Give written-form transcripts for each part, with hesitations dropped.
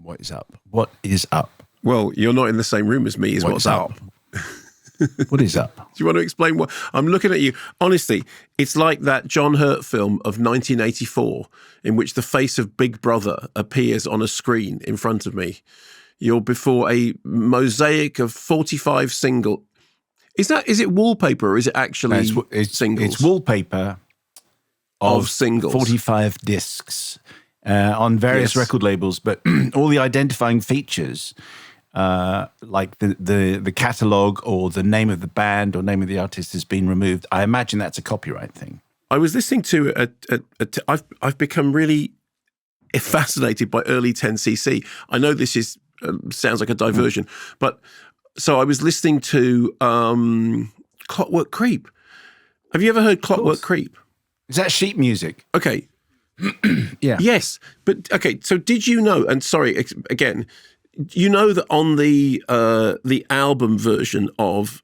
What is up? What is up? Well, you're not in the same room as me, is what's up. What is up? Do you want to explain what? I'm looking at you. Honestly, it's like that John Hurt film of 1984 in which the face of Big Brother appears on a screen in front of me. You're before a mosaic of 45 single. Is it wallpaper or is it actually it's singles? It's wallpaper of singles. 45 discs on various record labels, but all the identifying features, like the catalogue or the name of the band or name of the artist has been removed. I imagine that's a copyright thing. I was listening to I've become really fascinated by early 10cc. I know this is sounds like a diversion, but so I was listening to Clockwork Creep. Have you ever heard Clockwork Creep? Is that sheet music? Okay. Yeah. Yes, but okay. So did you know? And sorry again, you know that on the album version of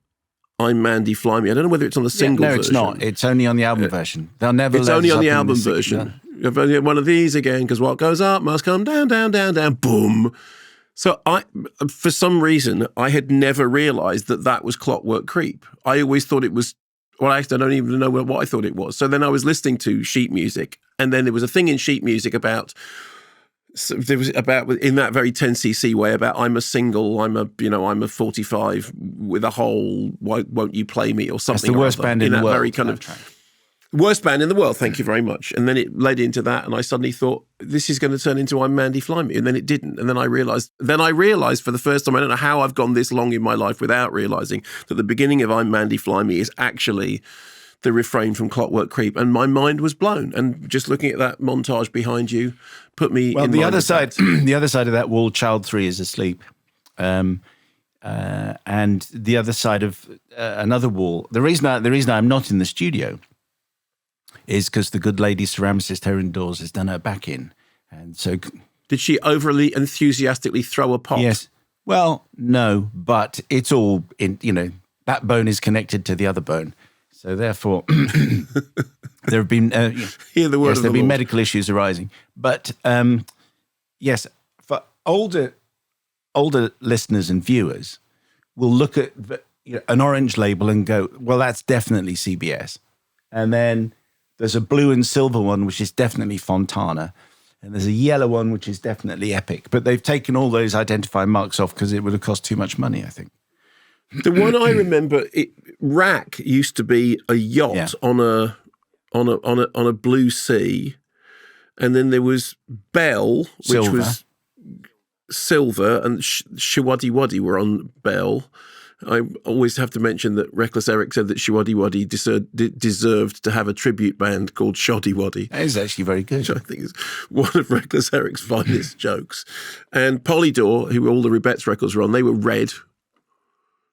"I'm Mandy Fly Me," I don't know whether it's on the single version. No, it's not. It's only on the album version. They'll never. It's only on the album version. One of these again, because what goes up must come down, down, down, down. Boom. So for some reason, I had never realised that was Clockwork Creep. I always thought it was. Well, actually, I don't even know what I thought it was. So then I was listening to sheet music, and then there was a thing in sheet music in that very 10cc way about I'm a single, I'm a 45 with a hole. Why won't you play me or something? That's the worst band in the world. Very kind of worst band in the world. Thank you very much. And then it led into that, and I suddenly thought this is going to turn into I'm Mandy Fly Me, and then it didn't. And then I realised for the first time, I don't know how I've gone this long in my life without realising that the beginning of I'm Mandy Fly Me is actually the refrain from Clockwork Creep, and my mind was blown. And just looking at that montage behind you put me. Well, in the mind other of side, that. the other side of that wall, Child 3 is asleep, and the other side of another wall. The reason I'm not in the studio is because the good lady ceramicist here indoors has done her back in, and so. Did she overly enthusiastically throw a pot? Yes. Well, no, but it's all in. That bone is connected to the other bone. So therefore, there have been Hear the word of the there have been Lord. medical issues arising. But yes, for older listeners and viewers, will look at an orange label and go, "Well, that's definitely CBS." And then there's a blue and silver one, which is definitely Fontana, and there's a yellow one, which is definitely Epic. But they've taken all those identifying marks off because it would have cost too much money, I think. The one I remember, Rack used to be a yacht on a blue sea, and then there was Bell, which was silver, and Shiwaddy Waddy were on Bell. I always have to mention that Reckless Eric said that Shiwaddy Waddy deserved to have a tribute band called Shoddy Waddy. That is actually very good. Which I think is one of Reckless Eric's finest jokes. And Polydor, who all the Rubettes records were on, they were red.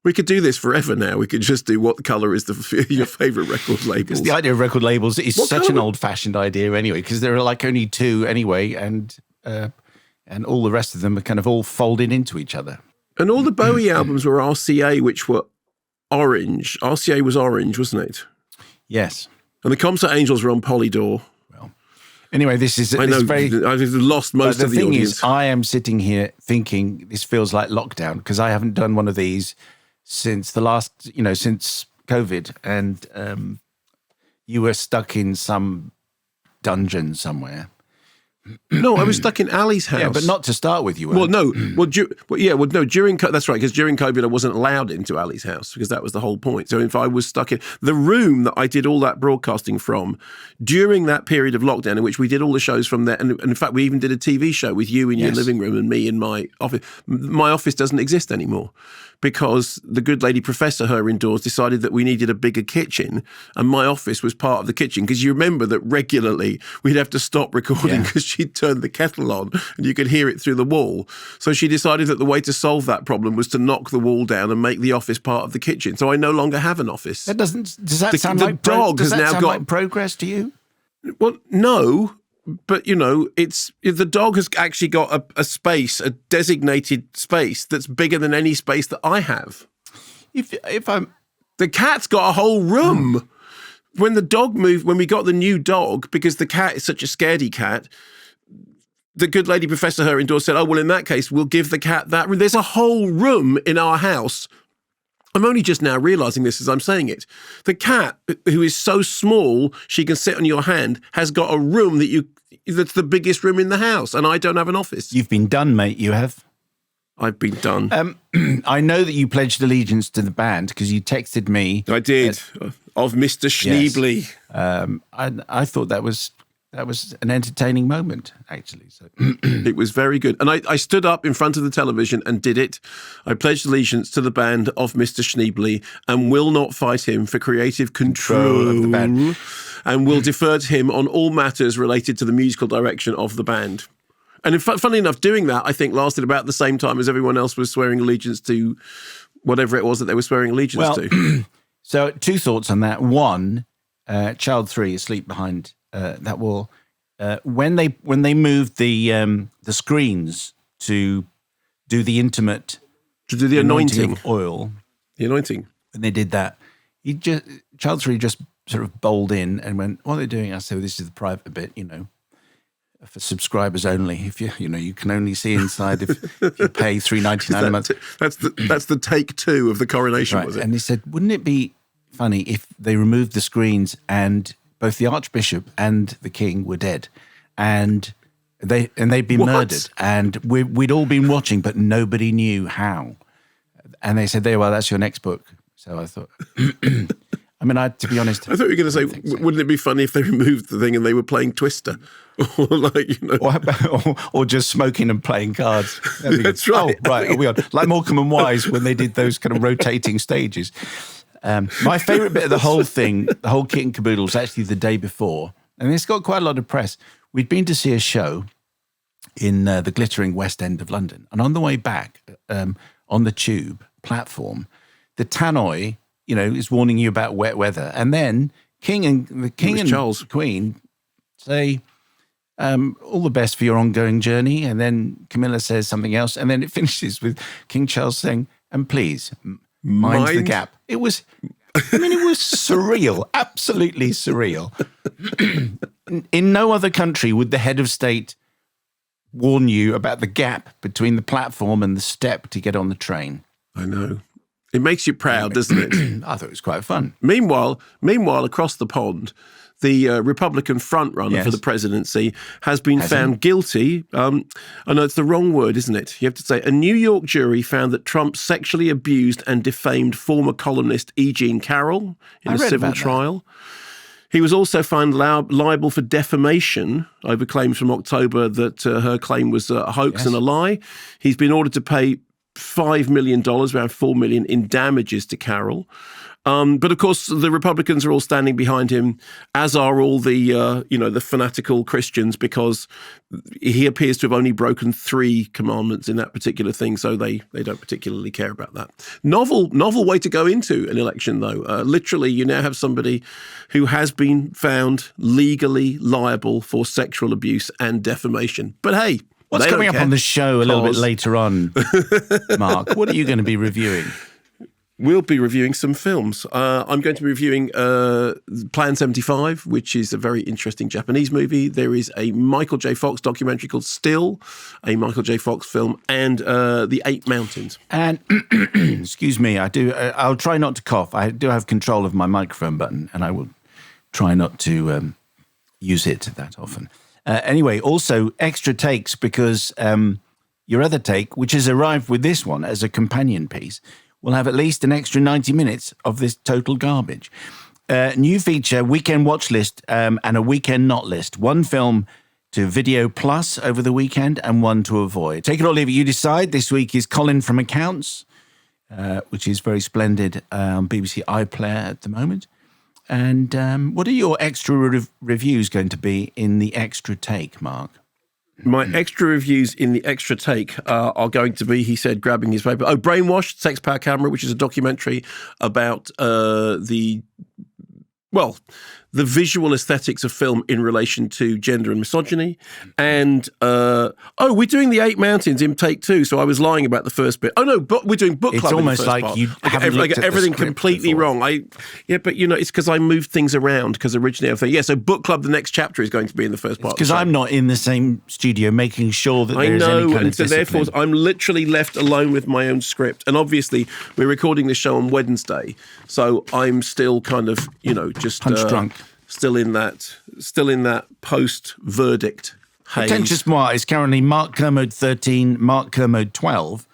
We could do this forever now. We could just do what colour is your favourite record labels. Because the idea of record labels is such an old-fashioned idea anyway, because there are like only two anyway, and all the rest of them are kind of all folded into each other. And all the Bowie albums were RCA, which were orange. RCA was orange, wasn't it? Yes. And the Concert Angels were on Polydor. Well, anyway, this is I know, very... I've lost most of the audience. The thing is, I am sitting here thinking this feels like lockdown, because I haven't done one of these since since COVID, and you were stuck in some dungeon somewhere. No, I was stuck in Ali's house. Yeah, but not to start with, you were. Well, no. That's right, because during COVID, I wasn't allowed into Ali's house, because that was the whole point. So if I was stuck in the room that I did all that broadcasting from, during that period of lockdown in which we did all the shows from there, and in fact, we even did a TV show with you in your living room and me in my office. My office doesn't exist anymore, because the good lady professor her indoors decided that we needed a bigger kitchen, and my office was part of the kitchen, because you remember that regularly we'd have to stop recording because she'd turned the kettle on and you could hear it through the wall. So she decided that the way to solve that problem was to knock the wall down and make the office part of the kitchen. So I no longer have an office. Does that sound like progress to you? Well, no. But, the dog has actually got a space, a designated space that's bigger than any space that I have. The cat's got a whole room. When the dog moved, when we got the new dog, because the cat is such a scaredy cat, the good lady Professor her indoors said, oh, well, in that case, we'll give the cat that room. There's a whole room in our house. I'm only just now realising this as I'm saying it. The cat, who is so small she can sit on your hand, has got a room that's the biggest room in the house, and I don't have an office. You've been done, mate. You have. I've been done. I know that you pledged allegiance to the band because you texted me. I did, of Mr. Schneebly. Yes. I thought that was an entertaining moment, actually. So it was very good. And I stood up in front of the television and did it. I pledged allegiance to the band of Mr. Schneebly and will not fight him for creative control of the band. And will defer to him on all matters related to the musical direction of the band. And funnily enough, doing that, I think, lasted about the same time as everyone else was swearing allegiance to whatever it was that they were swearing allegiance to. So 2 thoughts on that. One, Child 3, Asleep Behind that wall. When they moved the screens to do the intimate, to do the anointing of oil, the anointing, when they did that, Child 3 just sort of bowled in and went, "What are they doing?" I said, "This is the private bit, for subscribers only. If you can only see inside if you pay $3.99 a month." That's the take 2 of the coronation, right. Was it? And he said, "Wouldn't it be funny if they removed the screens and both the Archbishop and the King were dead, and they'd been murdered, and we'd all been watching, but nobody knew how." And they said, "Well, that's your next book." So I thought, to be honest, I thought you were going to say, wouldn't it be funny if they removed the thing and they were playing Twister, or just smoking and playing cards? That's right. Oh, right. Are we on? Like Morecambe and Wise when they did those kind of rotating stages. My favourite bit of the whole thing, the whole kit and caboodle, was actually the day before, and it's got quite a lot of press. We'd been to see a show in the glittering West End of London, and on the way back, on the tube platform, the tannoy, is warning you about wet weather, and then the King and Charles. Queen say, "All the best for your ongoing journey," and then Camilla says something else, and then it finishes with King Charles saying, "And please." Mind the gap. It was surreal, absolutely surreal. In no other country would the head of state warn you about the gap between the platform and the step to get on the train. I know. It makes you proud, doesn't it? I thought it was quite fun. Meanwhile, across the pond, the Republican frontrunner for the presidency has been found guilty. I know it's the wrong word, isn't it? You have to say a New York jury found that Trump sexually abused and defamed former columnist E. Jean Carroll in a civil trial. He was also found liable for defamation over claims from October that her claim was a hoax and a lie. He's been ordered to pay $5 million, around $4 million in damages to Carroll. But of course, the Republicans are all standing behind him, as are all the fanatical Christians, because he appears to have only broken 3 commandments in that particular thing, so they don't particularly care about that. Novel way to go into an election, though. Literally, you now have somebody who has been found legally liable for sexual abuse and defamation. But hey, what's coming up on the show a little bit later on, Mark? What are you going to be reviewing? We'll be reviewing some films. I'm going to be reviewing Plan 75, which is a very interesting Japanese movie. There is a Michael J. Fox documentary called Still, a Michael J. Fox film, and The 8 Mountains. And, excuse me, I'll try not to cough. I do have control of my microphone button, and I will try not to use it that often. Anyway, also extra takes, because your other take, which has arrived with this one as a companion piece, we'll have at least an extra 90 minutes of this total garbage. New feature, weekend watch list and a weekend not list. 1 film to Video Plus over the weekend and 1 to avoid. Take it or leave it, you decide. This week is Colin from Accounts, which is very splendid on BBC iPlayer at the moment. And what are your extra reviews going to be in the extra take, Mark? My extra reviews in the extra take are going to be, he said, grabbing his paper. Brainwashed, Sex Power Camera, which is a documentary about the the visual aesthetics of film in relation to gender and misogyny. And, we're doing the 8 Mountains in take 2. So I was lying about the first bit. Oh, no, but we're doing book club. It's almost in the first like part. you haven't looked at the everything script completely before. wrong. But it's because I moved things around, because originally I thought, so book club, the next chapter is going to be in the first part. Because I'm not in the same studio making sure that there's any kind of so therefore I'm literally left alone with my own script. And obviously we're recording this show on Wednesday, so I'm still kind of, just punch drunk. Still in that post-verdict haze. Pretentious Moi is currently Mark Kermode 13, Mark Kermode 12.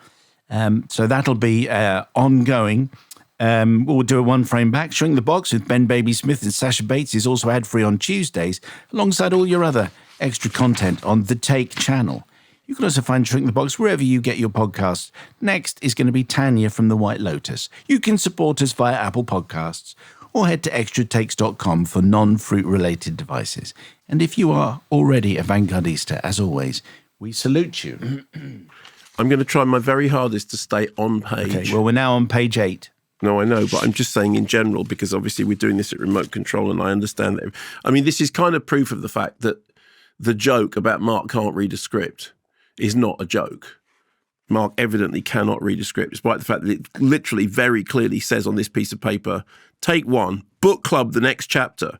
So that'll be ongoing. We'll do a one frame back. Shrink the Box with Ben Baby Smith and Sasha Bates is also ad free on Tuesdays, alongside all your other extra content on the Take channel. You can also find Shrink the Box wherever you get your podcasts. Next is going to be Tanya from the White Lotus. You can support us via Apple Podcasts or head to extratakes.com for non-fruit related devices. And if you are already a Vanguardista, as always, we salute you. I'm going to try my very hardest to stay on page. Okay, well, we're now on page 8. No, I know, but I'm just saying in general, because obviously we're doing this at remote control, and I understand that. I mean, this is kind of proof of the fact that the joke about Mark can't read a script is not a joke. Mark evidently cannot read a script, despite the fact that it literally very clearly says on this piece of paper, take 1, book club the next chapter.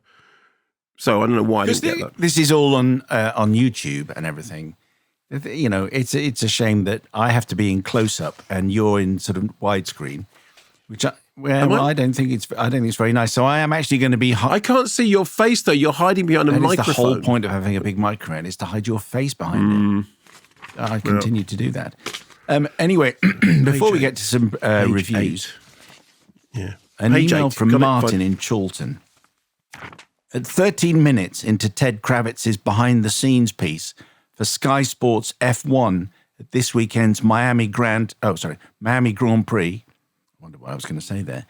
So I don't know why I didn't get that. This is all on YouTube and everything. It's a shame that I have to be in close up and you're in sort of widescreen, which I don't think it's very nice. So I am actually going to be. I can't see your face though. You're hiding behind a microphone. The whole point of having a big microphone is to hide your face behind it. I continue to do that. Anyway, before we get to some reviews, an email from Martin in Chorlton. At 13 minutes into Ted Kravitz's behind-the-scenes piece for Sky Sports F1 at this weekend's Miami Grand Prix. I wonder what I was going to say there.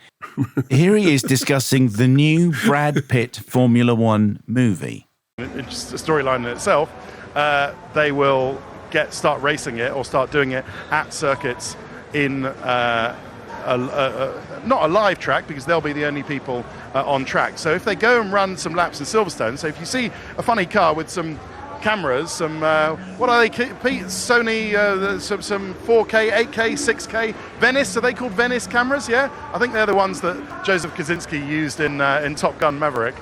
Here he is discussing the new Brad Pitt Formula One movie. It's a storyline in itself. They will start racing it or start doing it at circuits in not a live track, because they'll be the only people on track. So if they go and run some laps in Silverstone, so if you see a funny car with some cameras, some what are they, Pete? Sony, some 4K, 8K, 6K, Venice, are they called Venice cameras? Yeah, I think they're the ones that Joseph Kosinski used in Top Gun Maverick.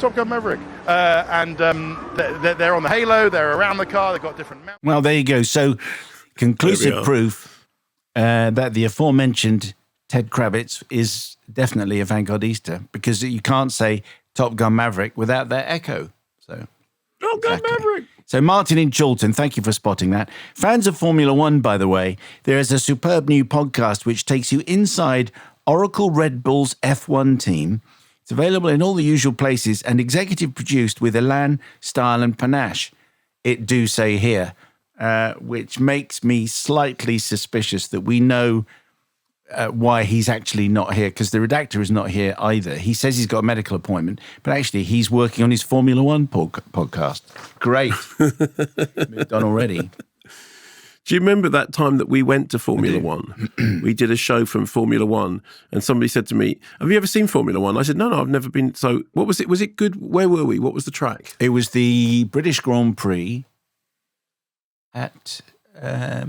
And they're on the halo, they're around the car, they've got different mounts. Well, there you go. So conclusive proof that the aforementioned Ted Kravitz is definitely a Vanguardista, because you can't say Top Gun Maverick without their echo. So Top Gun Maverick. So Martin in Chorlton, thank you for spotting that. Fans of Formula One, by the way, there is a superb new podcast which takes you inside Oracle Red Bull's F1 team. It's available in all the usual places and executive produced with elan, style and panache, it do say here, which makes me slightly suspicious that we know why he's actually not here, because the redactor is not here either. He says he's got a medical appointment, but actually he's working on his Formula One podcast. Great. Done already. Do you remember that time that we went to Formula One? We did a show from Formula One, and somebody said to me, have you ever seen Formula One? I said, no, I've never been. So what was it? Was it good? Where were we? What was the track? It was the British Grand Prix at a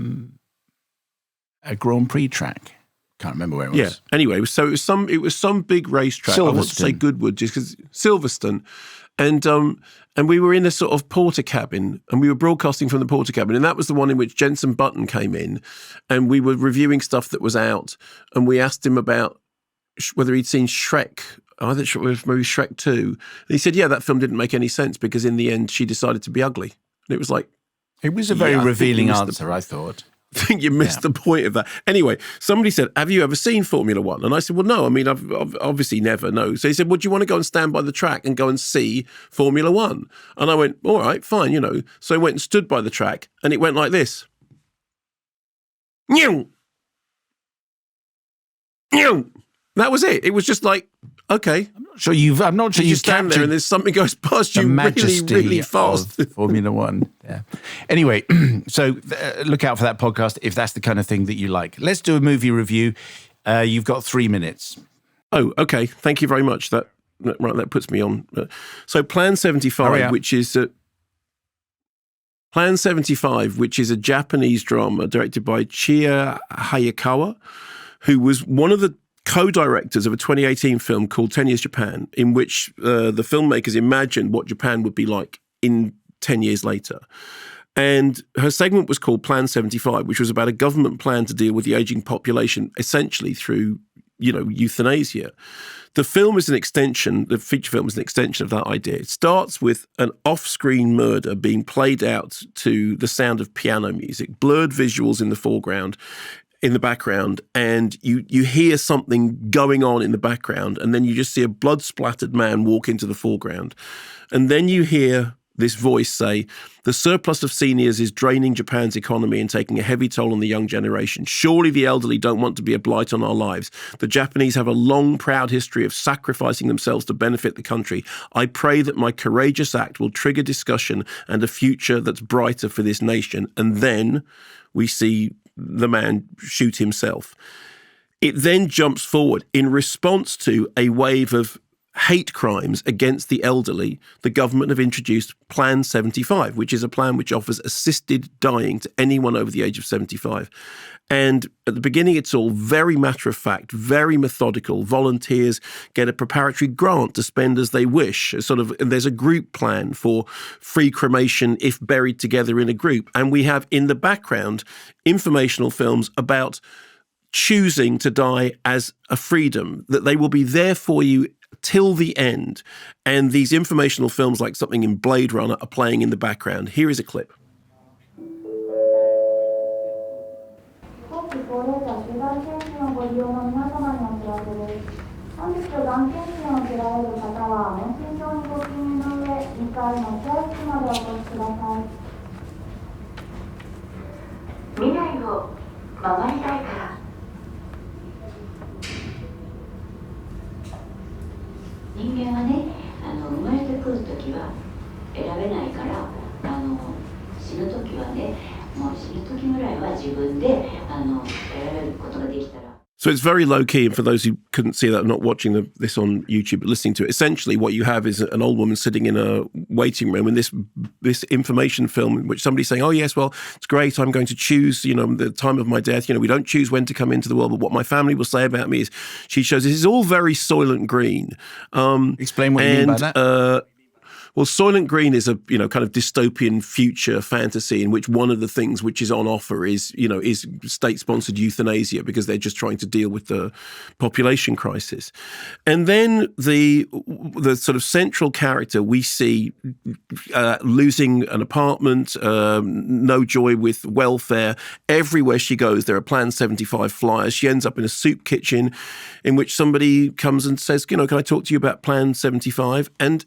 Grand Prix track. Can't remember where it was. Yeah. Anyway, so it was some big racetrack. I want to say Goodwood, just because Silverstone, and we were in a sort of porter cabin, and we were broadcasting from the porter cabin, and that was the one in which Jensen Button came in, and we were reviewing stuff that was out, and we asked him about whether he'd seen Shrek. I think it was maybe Shrek 2. And he said, yeah, that film didn't make any sense because in the end she decided to be ugly. And it was like... It was a very revealing answer, I thought. I think you missed the point of that. Anyway, somebody said, have you ever seen Formula One? And I said, well, no, I mean, I've obviously never, no. So he said, well, do you want to go and stand by the track and go and see Formula One? And I went, all right, fine, So I went and stood by the track, and it went like this. That was it. It was just like, okay. I'm not sure you stand there and there's something goes past you really, really fast. Formula One. Yeah. Anyway, so look out for that podcast if that's the kind of thing that you like. Let's do a movie review. You've got 3 minutes. Oh, okay. Thank you very much. That Right, that puts me on. So Plan 75, which is Plan 75, which is a Japanese drama directed by Chiya Hayakawa, who was one of the co-directors of a 2018 film called 10 Years Japan, in which the filmmakers imagined what Japan would be like in 10 years later. And her segment was called Plan 75, which was about a government plan to deal with the aging population, essentially through, euthanasia. The film is an extension, the feature film is an extension of that idea. It starts with an off-screen murder being played out to the sound of piano music, blurred visuals in the foreground, in the background, and you hear something going on in the background, and then you just see a blood-splattered man walk into the foreground. And then you hear this voice say, "The surplus of seniors is draining Japan's economy and taking a heavy toll on the young generation. Surely the elderly don't want to be a blight on our lives. The Japanese have a long, proud history of sacrificing themselves to benefit the country. I pray that my courageous act will trigger discussion and a future that's brighter for this nation." And then we see the man shoot himself. It then jumps forward in response to a wave of hate crimes against the elderly. The government have introduced Plan 75, which is a plan which offers assisted dying to anyone over the age of 75. And at the beginning, it's all very matter of fact, very methodical. Volunteers get a preparatory grant to spend as they wish. And there's a group plan for free cremation if buried together in a group. And we have in the background informational films about choosing to die as a freedom, that they will be there for you till the end. And these informational films, like something in Blade Runner, are playing in the background. Here is a clip. 後期高齢者集団検診をご利用の皆様にお知らせです。本日がん検診を受けられる方は問診票にご記入の上、2階の待合室までお越しください。未来を守りたいから。人間はね、生まれてくるときは選べないから、死ぬときはね、もう死ぬときぐらいは自分で選べることができたら。So it's very low key, and for those who couldn't see that, not watching this on YouTube but listening to it, essentially what you have is an old woman sitting in a waiting room, and this information film in which somebody's saying, "Oh yes, well it's great. I'm going to choose, the time of my death. We don't choose when to come into the world, but what my family will say about me is." She shows this is all very Soylent Green. Explain what you mean by that. Well, Soylent Green is a kind of dystopian future fantasy in which one of the things which is on offer is state-sponsored euthanasia, because they're just trying to deal with the population crisis. And then the sort of central character we see losing an apartment, no joy with welfare. Everywhere she goes, there are Plan 75 flyers. She ends up in a soup kitchen in which somebody comes and says, "Can I talk to you about Plan 75?" And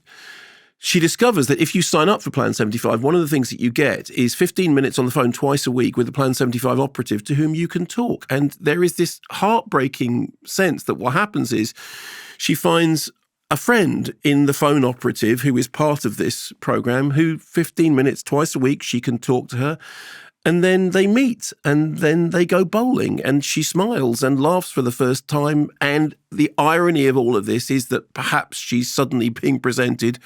she discovers that if you sign up for Plan 75, one of the things that you get is 15 minutes on the phone twice a week with the Plan 75 operative to whom you can talk. And there is this heartbreaking sense that what happens is she finds a friend in the phone operative who is part of this program, who 15 minutes twice a week she can talk to her. And then they meet, and then they go bowling, and she smiles and laughs for the first time. And the irony of all of this is that perhaps she's suddenly being presented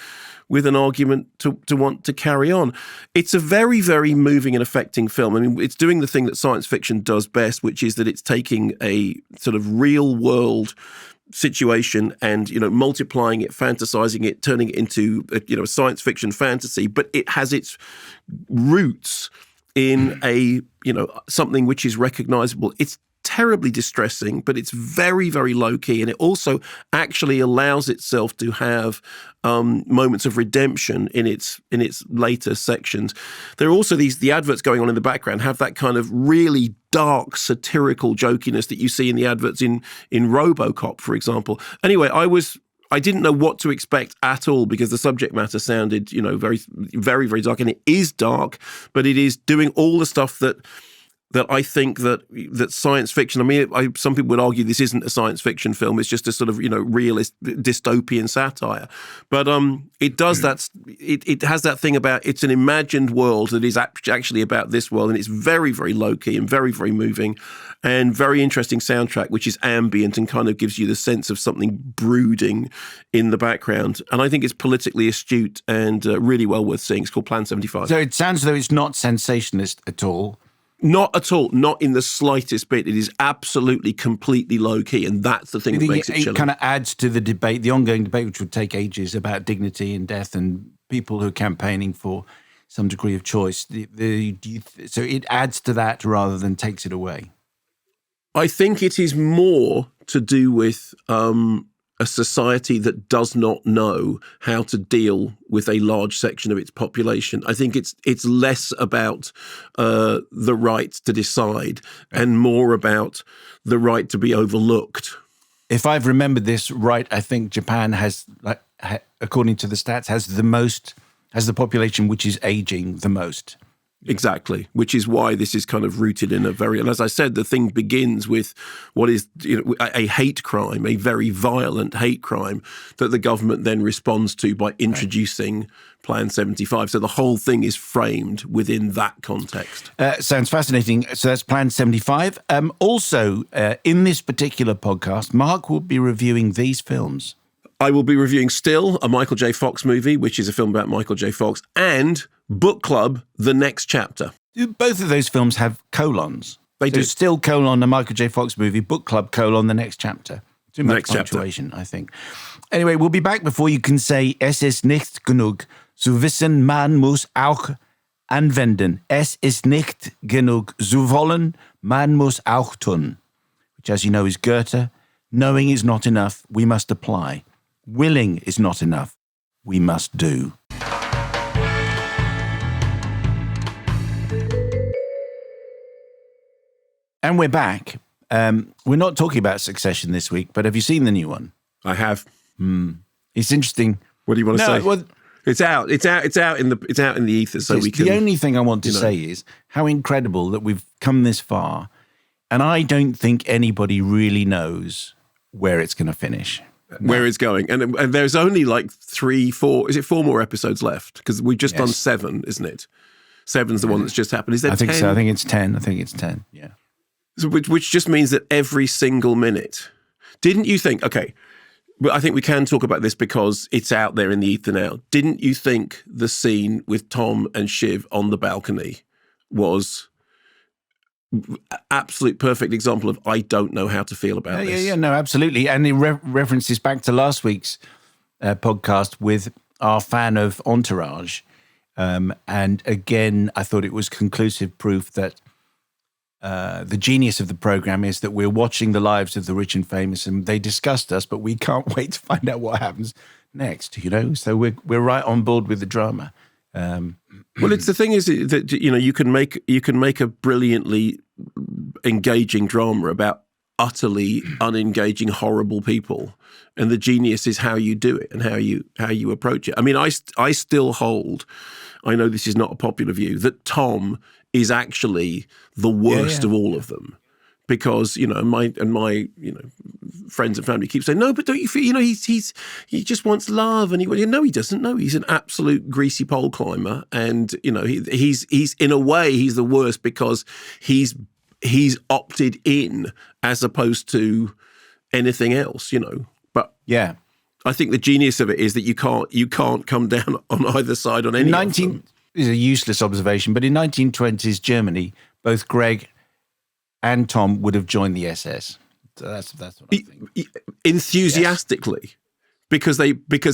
with an argument to want to carry on. It's a very, very moving and affecting film. I mean, it's doing the thing that science fiction does best, which is that it's taking a sort of real world situation and multiplying it, fantasizing it, turning it into a science fiction fantasy, but it has its roots in a something which is recognizable. It's terribly distressing, but it's very, very low key, and it also actually allows itself to have moments of redemption in its later sections. There are also the adverts going on in the background have that kind of really dark satirical jokiness that you see in the adverts in RoboCop, for example. Anyway, I didn't know what to expect at all, because the subject matter sounded, very, very, very dark. And it is dark, but it is doing all the stuff that that I think that science fiction, I mean, some people would argue this isn't a science fiction film, it's just a sort of, realist dystopian satire. But it does it has that thing about it's an imagined world that is actually about this world, and it's very, very low-key and very, very moving and very interesting soundtrack, which is ambient and kind of gives you the sense of something brooding in the background. And I think it's politically astute and really well worth seeing. It's called Plan 75. So it sounds as though it's not sensationalist at all. Not at all, not in the slightest bit. It is absolutely, completely low-key, and that's the thing that makes it chilling. It kind of adds to the debate, the ongoing debate, which would take ages, about dignity and death and people who are campaigning for some degree of choice. So it adds to that rather than takes it away. I think it is more to do with a society that does not know how to deal with a large section of its population. I think it's less about the right to decide and more about the right to be overlooked. If I've remembered this right, I think Japan has, according to the stats, has the population which is aging the most. Exactly, which is why this is kind of rooted in and as I said, the thing begins with what is a hate crime, a very violent hate crime that the government then responds to by introducing Plan 75. So the whole thing is framed within that context. Sounds fascinating. So that's Plan 75. Also, in this particular podcast, Mark will be reviewing these films. I will be reviewing Still, a Michael J. Fox movie, which is a film about Michael J. Fox, and Book Club, The Next Chapter. Both of those films have colons. They do. Still, colon, a Michael J. Fox movie, Book Club, colon, The Next Chapter. Too much punctuation, I think. Anyway, we'll be back before you can say, es ist nicht genug zu wissen, man muss auch anwenden. Es ist nicht genug zu wollen, man muss auch tun. Which, as you know, is Goethe. Knowing is not enough, we must apply. Willing is not enough. We must do. And we're back. We're not talking about Succession this week, but have you seen the new one? I have. It's interesting. What do you want to say? Well, it's out in the ether, so we can. The only thing I want to say is how incredible that we've come this far, and I don't think anybody really knows where it's going to finish. Where it's going. And there's only like 4 more episodes left? Because we've just done 7, isn't it? 7's the one that's just happened. Is there 10? I think so. I think it's 10. Yeah. So, which just means that every single minute. Didn't you think, okay, but I think we can talk about this because it's out there in the ether now. Didn't you think the scene with Tom and Shiv on the balcony was absolute perfect example of I don't know how to feel about this? Yeah, no, absolutely. And it references back to last week's podcast with our fan of Entourage. And again, I thought it was conclusive proof that the genius of the program is that we're watching the lives of the rich and famous, and they disgust us, but we can't wait to find out what happens next, So we're right on board with the drama. Well, it's the thing is that you can make a brilliantly engaging drama about utterly unengaging, horrible people, and the genius is how you do it and how you approach it. I mean, I still hold. I know this is not a popular view that Tom is actually the worst of all of them. Because my friends and family keep saying, no, but don't you feel he just wants love, and he doesn't. No, he's an absolute greasy pole climber, and he's in a way he's the worst because he's opted in as opposed to anything else. But yeah, I think the genius of it is that you can't come down on either side on any. Of them. Is a useless observation, but in 1920s Germany, both Greg and Tom would have joined the SS. So that's what I think. Enthusiastically, yes. because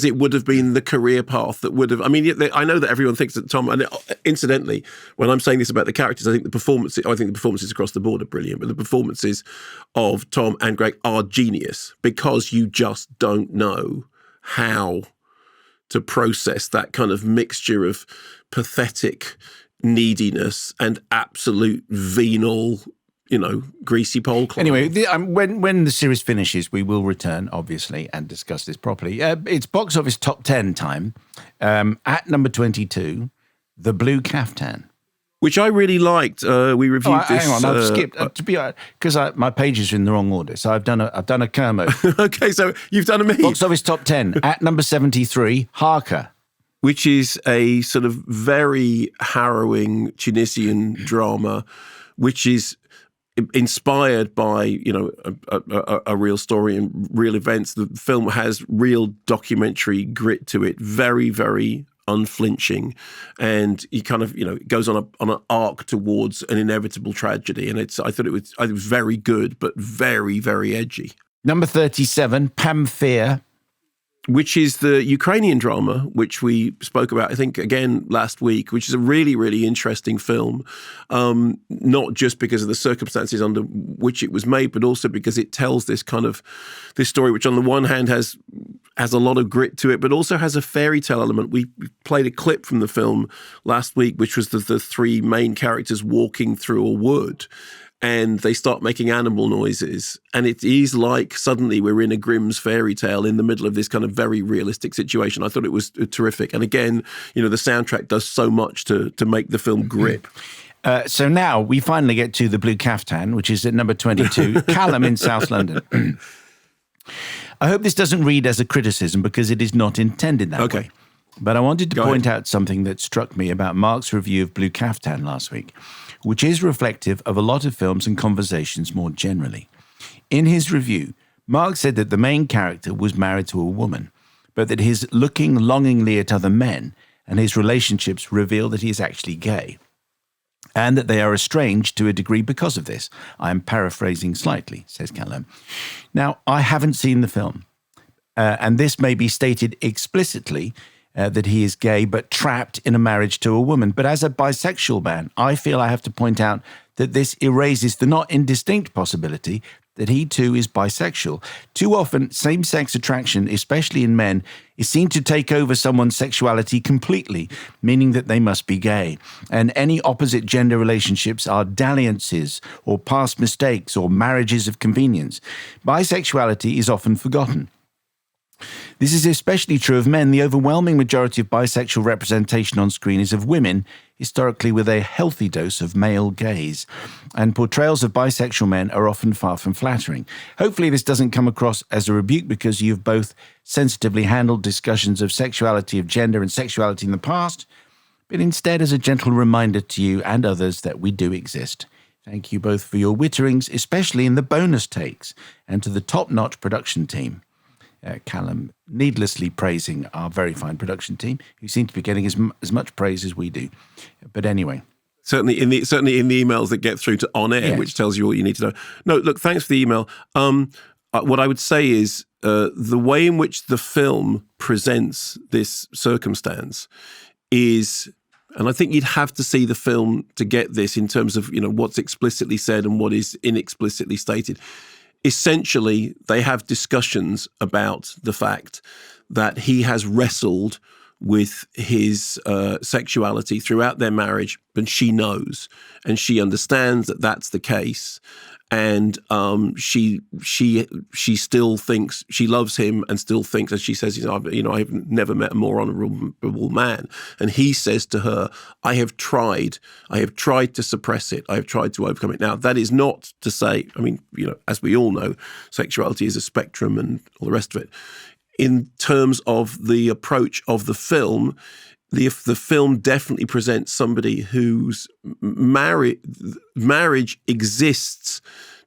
it would have been the career path that would have. I mean, I know that everyone thinks that Tom. And incidentally, when I'm saying this about the characters, I think the performances across the board are brilliant. But the performances of Tom and Greg are genius because you just don't know how to process that kind of mixture of pathetic neediness and absolute venal, greasy pole climb. Anyway, when the series finishes, we will return, obviously, and discuss this properly. It's box office top 10 time. At number 22, The Blue Caftan. which I really liked. We reviewed this. Hang on, I've skipped because my pages are in the wrong order. So I've done a Kermode. Okay, so you've done a me. Box office top 10 at number 73. Harker, which is a sort of very harrowing Tunisian drama, which is inspired by a real story and real events. The film has real documentary grit to it, very, very unflinching, and he kind of goes on an arc towards an inevitable tragedy. And I thought it was very good, but very, very edgy. Number 37, Pamphia, which is the Ukrainian drama, which we spoke about, I think, again last week, which is a really, really interesting film, not just because of the circumstances under which it was made, but also because it tells this story, which on the one hand has a lot of grit to it, but also has a fairy tale element. We played a clip from the film last week, which was the three main characters walking through a wood, and they start making animal noises. And it is like suddenly we're in a Grimm's fairy tale in the middle of this kind of very realistic situation. I thought it was terrific. And again, the soundtrack does so much to make the film grip. So now we finally get to The Blue Caftan, which is at number 22, Callum in South London. I hope this doesn't read as a criticism because it is not intended that way. But I wanted to point out something that struck me about Mark's review of Blue Caftan last week, which is reflective of a lot of films and conversations more generally. In his review, Mark said that the main character was married to a woman, but that his looking longingly at other men and his relationships reveal that he is actually gay, and that they are estranged to a degree because of this. I am paraphrasing slightly, says Callum. Now, I haven't seen the film, and this may be stated explicitly that he is gay but trapped in a marriage to a woman. But as a bisexual man, I feel I have to point out that this erases the not indistinct possibility that he too is bisexual. Too often, same-sex attraction, especially in men, is seen to take over someone's sexuality completely, meaning that they must be gay. And any opposite gender relationships are dalliances or past mistakes or marriages of convenience. Bisexuality is often forgotten. This is especially true of men. The overwhelming majority of bisexual representation on screen is of women, historically with a healthy dose of male gaze. And portrayals of bisexual men are often far from flattering. Hopefully this doesn't come across as a rebuke because you've both sensitively handled discussions of sexuality, of gender and sexuality in the past, but instead as a gentle reminder to you and others that we do exist. Thank you both for your witterings, especially in the bonus takes, and to the top-notch production team. Callum needlessly praising our very fine production team, who seem to be getting as much praise as we do. But anyway. Certainly in the emails that get through to on air, yes, which tells you all you need to know. No, look, thanks for the email. What I would say is the way in which the film presents this circumstance is, and I think you'd have to see the film to get this in terms of what's explicitly said and what is inexplicitly stated. Essentially, they have discussions about the fact that he has wrestled with his sexuality throughout their marriage, but she knows and she understands that that's the case, and she still thinks she loves him and still thinks, as she says, I've never met a more honourable man. And he says to her, I have tried to suppress it. I have tried to overcome it. Now, that is not to say, as we all know, sexuality is a spectrum and all the rest of it. In terms of the approach of the film, the film definitely presents somebody whose marriage exists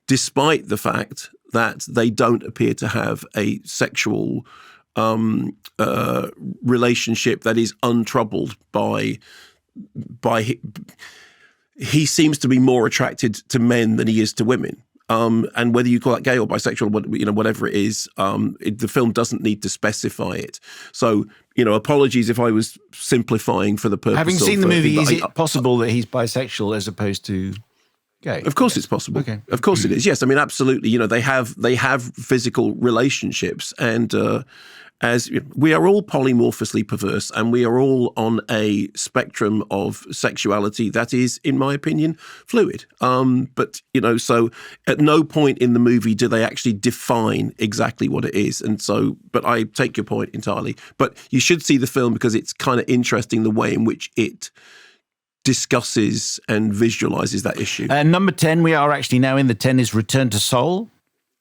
despite the fact that they don't appear to have a sexual relationship that is untroubled by. He seems to be more attracted to men than he is to women. And whether you call that gay or bisexual, whatever it is, the film doesn't need to specify it. So, apologies if I was simplifying for the purpose. Having seen the movie, is it possible that he's bisexual as opposed to gay? Of course, it's possible. Okay, of course it is. Yes, absolutely. They have physical relationships, and as we are all polymorphously perverse, and we are all on a spectrum of sexuality that is, in my opinion, fluid. But so at no point in the movie do they actually define exactly what it is. And so, but I take your point entirely. But you should see the film because it's kind of interesting the way in which it discusses and visualizes that issue. Number 10, we are actually now in the 10 is Return to Seoul,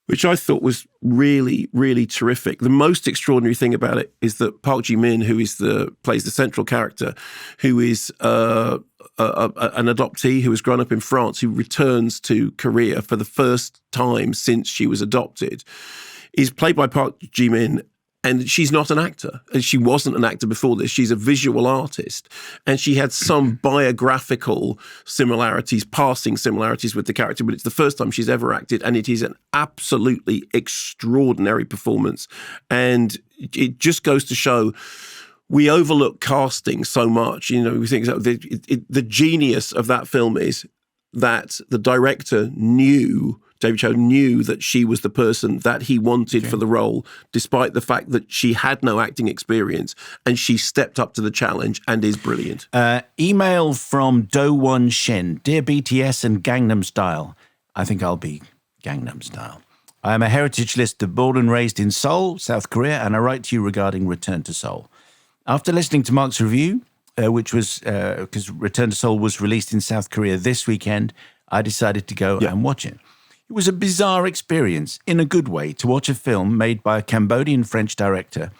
which I thought was really, really terrific. The most extraordinary thing about it is that Park Ji-min, who plays the central character, who is an adoptee who has grown up in France, who returns to Korea for the first time since she was adopted, is played by Park Ji-min. And she's not an actor, and she wasn't an actor before this. She's a visual artist, and she had some biographical similarities, passing similarities with the character, but it's the first time she's ever acted, and it is an absolutely extraordinary performance. And it just goes to show we overlook casting so much. You know, we think the genius of that film is that the director David Cho knew that she was the person that he wanted for the role, despite the fact that she had no acting experience, and she stepped up to the challenge and is brilliant. Email from Do-won Shin. Dear BTS and Gangnam Style. I think I'll be Gangnam Style. I am a heritage lister born and raised in Seoul, South Korea, and I write to you regarding Return to Seoul. After listening to Mark's review, which was because Return to Seoul was released in South Korea this weekend, I decided to go and watch it. It was a bizarre experience, in a good way, to watch a film made by a Cambodian-French director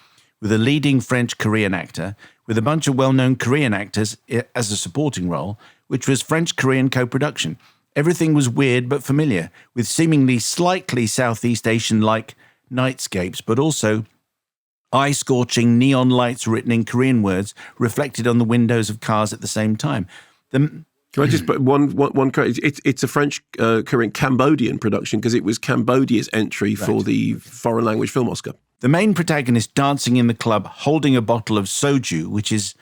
with a leading French-Korean actor, with a bunch of well-known Korean actors as a supporting role, which was French-Korean co-production. Everything was weird but familiar, with seemingly slightly Southeast Asian-like nightscapes, but also eye-scorching neon lights written in Korean words reflected on the windows of cars at the same time. Can I just put one? It's a French, Korean, Cambodian production because it was Cambodia's entry for the foreign language film Oscar. The main protagonist dancing in the club, holding a bottle of soju, which is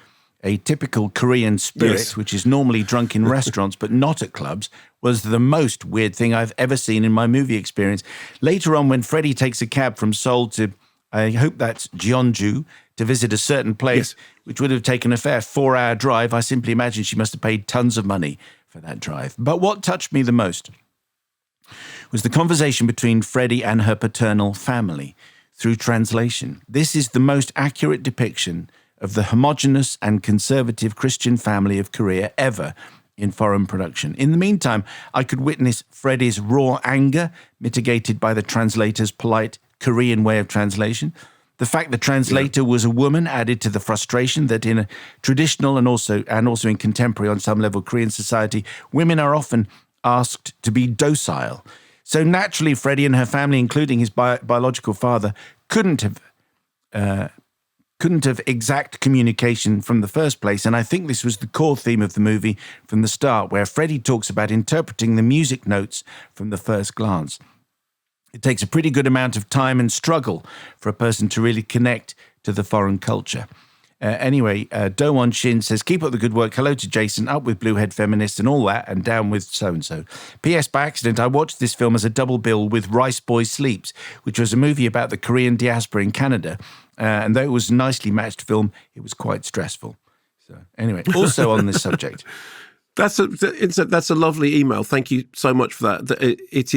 a typical Korean spirit, which is normally drunk in restaurants but not at clubs, was the most weird thing I've ever seen in my movie experience. Later on, when Freddie takes a cab from Seoul to, I hope that's Jeonju, to visit a certain place, which would have taken a fair 4-hour drive, I simply imagine she must have paid tons of money for that drive. But what touched me the most was the conversation between Freddie and her paternal family through translation. This is the most accurate depiction of the homogenous and conservative Christian family of Korea ever in foreign production. In the meantime, I could witness Freddie's raw anger mitigated by the translator's polite Korean way of translation. The fact the translator was a woman added to the frustration that in a traditional and also in contemporary, on some level, Korean society, women are often asked to be docile. So naturally, Freddie and her family, including his biological father, couldn't have exact communication from the first place. And I think this was the core theme of the movie from the start, where Freddie talks about interpreting the music notes from the first glance. It takes a pretty good amount of time and struggle for a person to really connect to the foreign culture. Anyway, Do-won Shin says, keep up the good work. Hello to Jason, up with Bluehead Feminists and all that, and down with so-and-so. P.S. By accident, I watched this film as a double bill with Rice Boy Sleeps, which was a movie about the Korean diaspora in Canada. And though it was a nicely matched film, it was quite stressful. So anyway, also on this subject. That's a lovely email. Thank you so much for that. It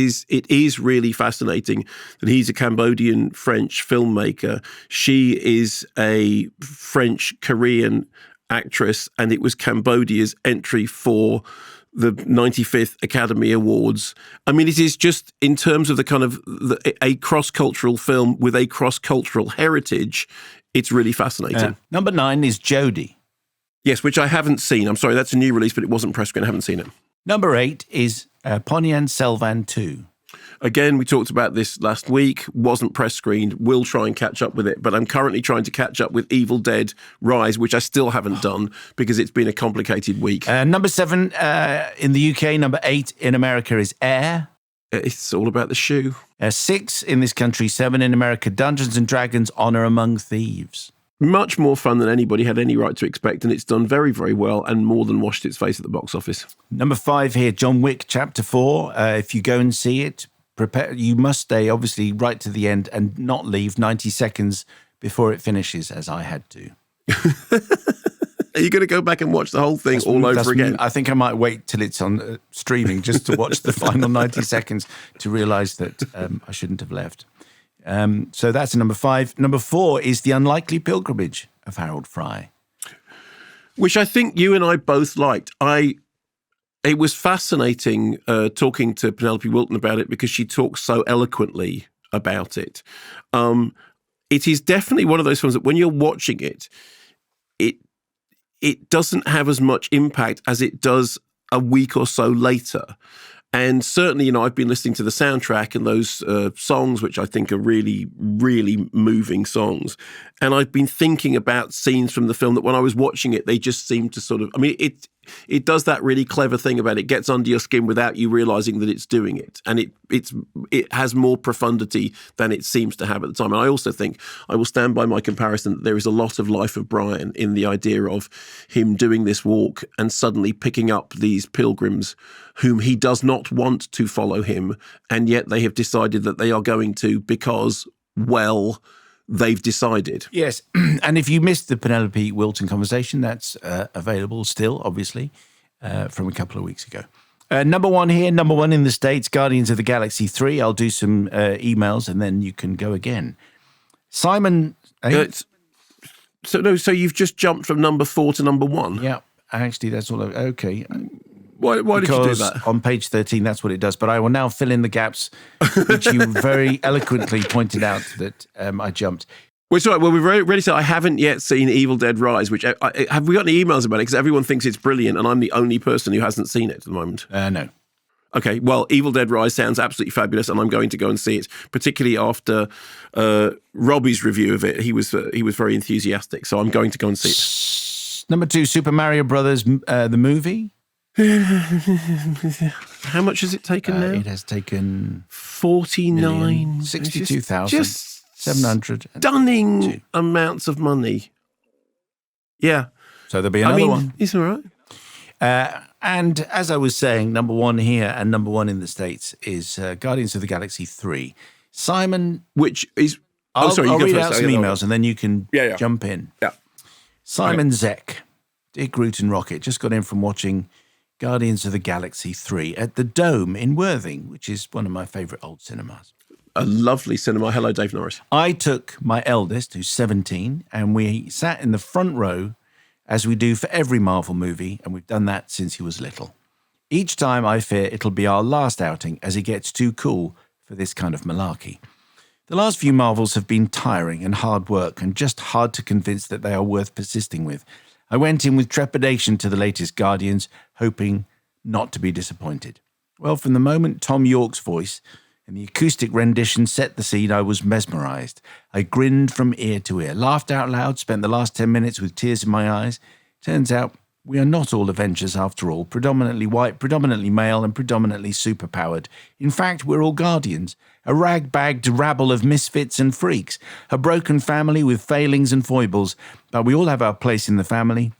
is really fascinating that he's a Cambodian French filmmaker. She is a French Korean actress, and it was Cambodia's entry for the 95th Academy Awards. I mean, it is just in terms of the kind of a cross-cultural film with a cross-cultural heritage. It's really fascinating. Number 9 is Jodie. Yes, which I haven't seen. I'm sorry, that's a new release, but it wasn't press screen. I haven't seen it. Number 8 is Ponyan Selvan 2. Again, we talked about this last week. Wasn't press screened. Will try and catch up with it. But I'm currently trying to catch up with Evil Dead Rise, which I still haven't done because it's been a complicated week. Number 7 in the UK, number 8 in America is Air. It's all about the shoe. 6 in this country, 7 in America, Dungeons & Dragons Honor Among Thieves. Much more fun than anybody had any right to expect, and it's done very, very well and more than washed its face at the box office. Number 5 here, John Wick Chapter 4. If you go and see it, you must stay, obviously, right to the end and not leave 90 seconds before it finishes, as I had to. Are you going to go back and watch the whole thing all over again? I think I might wait till it's on streaming just to watch the final 90 seconds to realise that I shouldn't have left. So that's number 5. Number 4 is The Unlikely Pilgrimage of Harold Fry. which I think you and I both liked. It was fascinating talking to Penelope Wilton about it because she talks so eloquently about it. It is definitely one of those films that when you're watching it, it doesn't have as much impact as it does a week or so later. And certainly, I've been listening to the soundtrack and those songs, which I think are really, really moving songs. And I've been thinking about scenes from the film that when I was watching it, they just seemed to sort of, it does that really clever thing about it gets under your skin without you realizing that it's doing it. And it has more profundity than it seems to have at the time. And I also think I will stand by my comparison that there is a lot of Life of Brian in the idea of him doing this walk and suddenly picking up these pilgrims whom he does not want to follow him. And yet they have decided that they are going to because, well, they've decided. Yes. And if you missed the Penelope Wilton conversation, that's available still, obviously, from a couple of weeks ago. Number one here, number one in the States, Guardians of the Galaxy 3. I'll do some emails and then you can go again. Simon. So you've just jumped from number 4 to number 1? Yeah. Actually, that's all. Okay. Why did you do that? Because on page 13, that's what it does. But I will now fill in the gaps, which you very eloquently pointed out that I jumped. Well, it's all right. Well, we've already said I haven't yet seen Evil Dead Rise, which have we got any emails about it? Because everyone thinks it's brilliant and I'm the only person who hasn't seen it at the moment. No. Okay, well, Evil Dead Rise sounds absolutely fabulous and I'm going to go and see it, particularly after Robbie's review of it. He was very enthusiastic, so I'm going to go and see it. Number 2, Super Mario Brothers, the movie. How much has it taken now? It has taken 49, 62,700. Stunning amounts of money. Yeah. So there'll be another one. It's all right. And as I was saying, number 1 here and number 1 in the States is Guardians of the Galaxy 3. Simon, which is I'll read first. out some emails and then you can jump in. Yeah. Simon Zek, Dick Root and Rocket, just got in from watching Guardians of the Galaxy 3 at the Dome in Worthing, which is one of my favourite old cinemas. A lovely cinema. Hello, Dave Norris. I took my eldest, who's 17, and we sat in the front row, as we do for every Marvel movie, and we've done that since he was little. Each time I fear it'll be our last outing, as he gets too cool for this kind of malarkey. The last few Marvels have been tiring and hard work, and just hard to convince that they are worth persisting with. I went in with trepidation to the latest Guardians, hoping not to be disappointed. Well, from the moment Tom York's voice and the acoustic rendition set the scene, I was mesmerised. I grinned from ear to ear, laughed out loud, spent the last 10 minutes with tears in my eyes. Turns out we are not all Avengers after all, predominantly white, predominantly male, and predominantly superpowered. In fact, we're all Guardians, a rag-bagged rabble of misfits and freaks, a broken family with failings and foibles, but we all have our place in the family.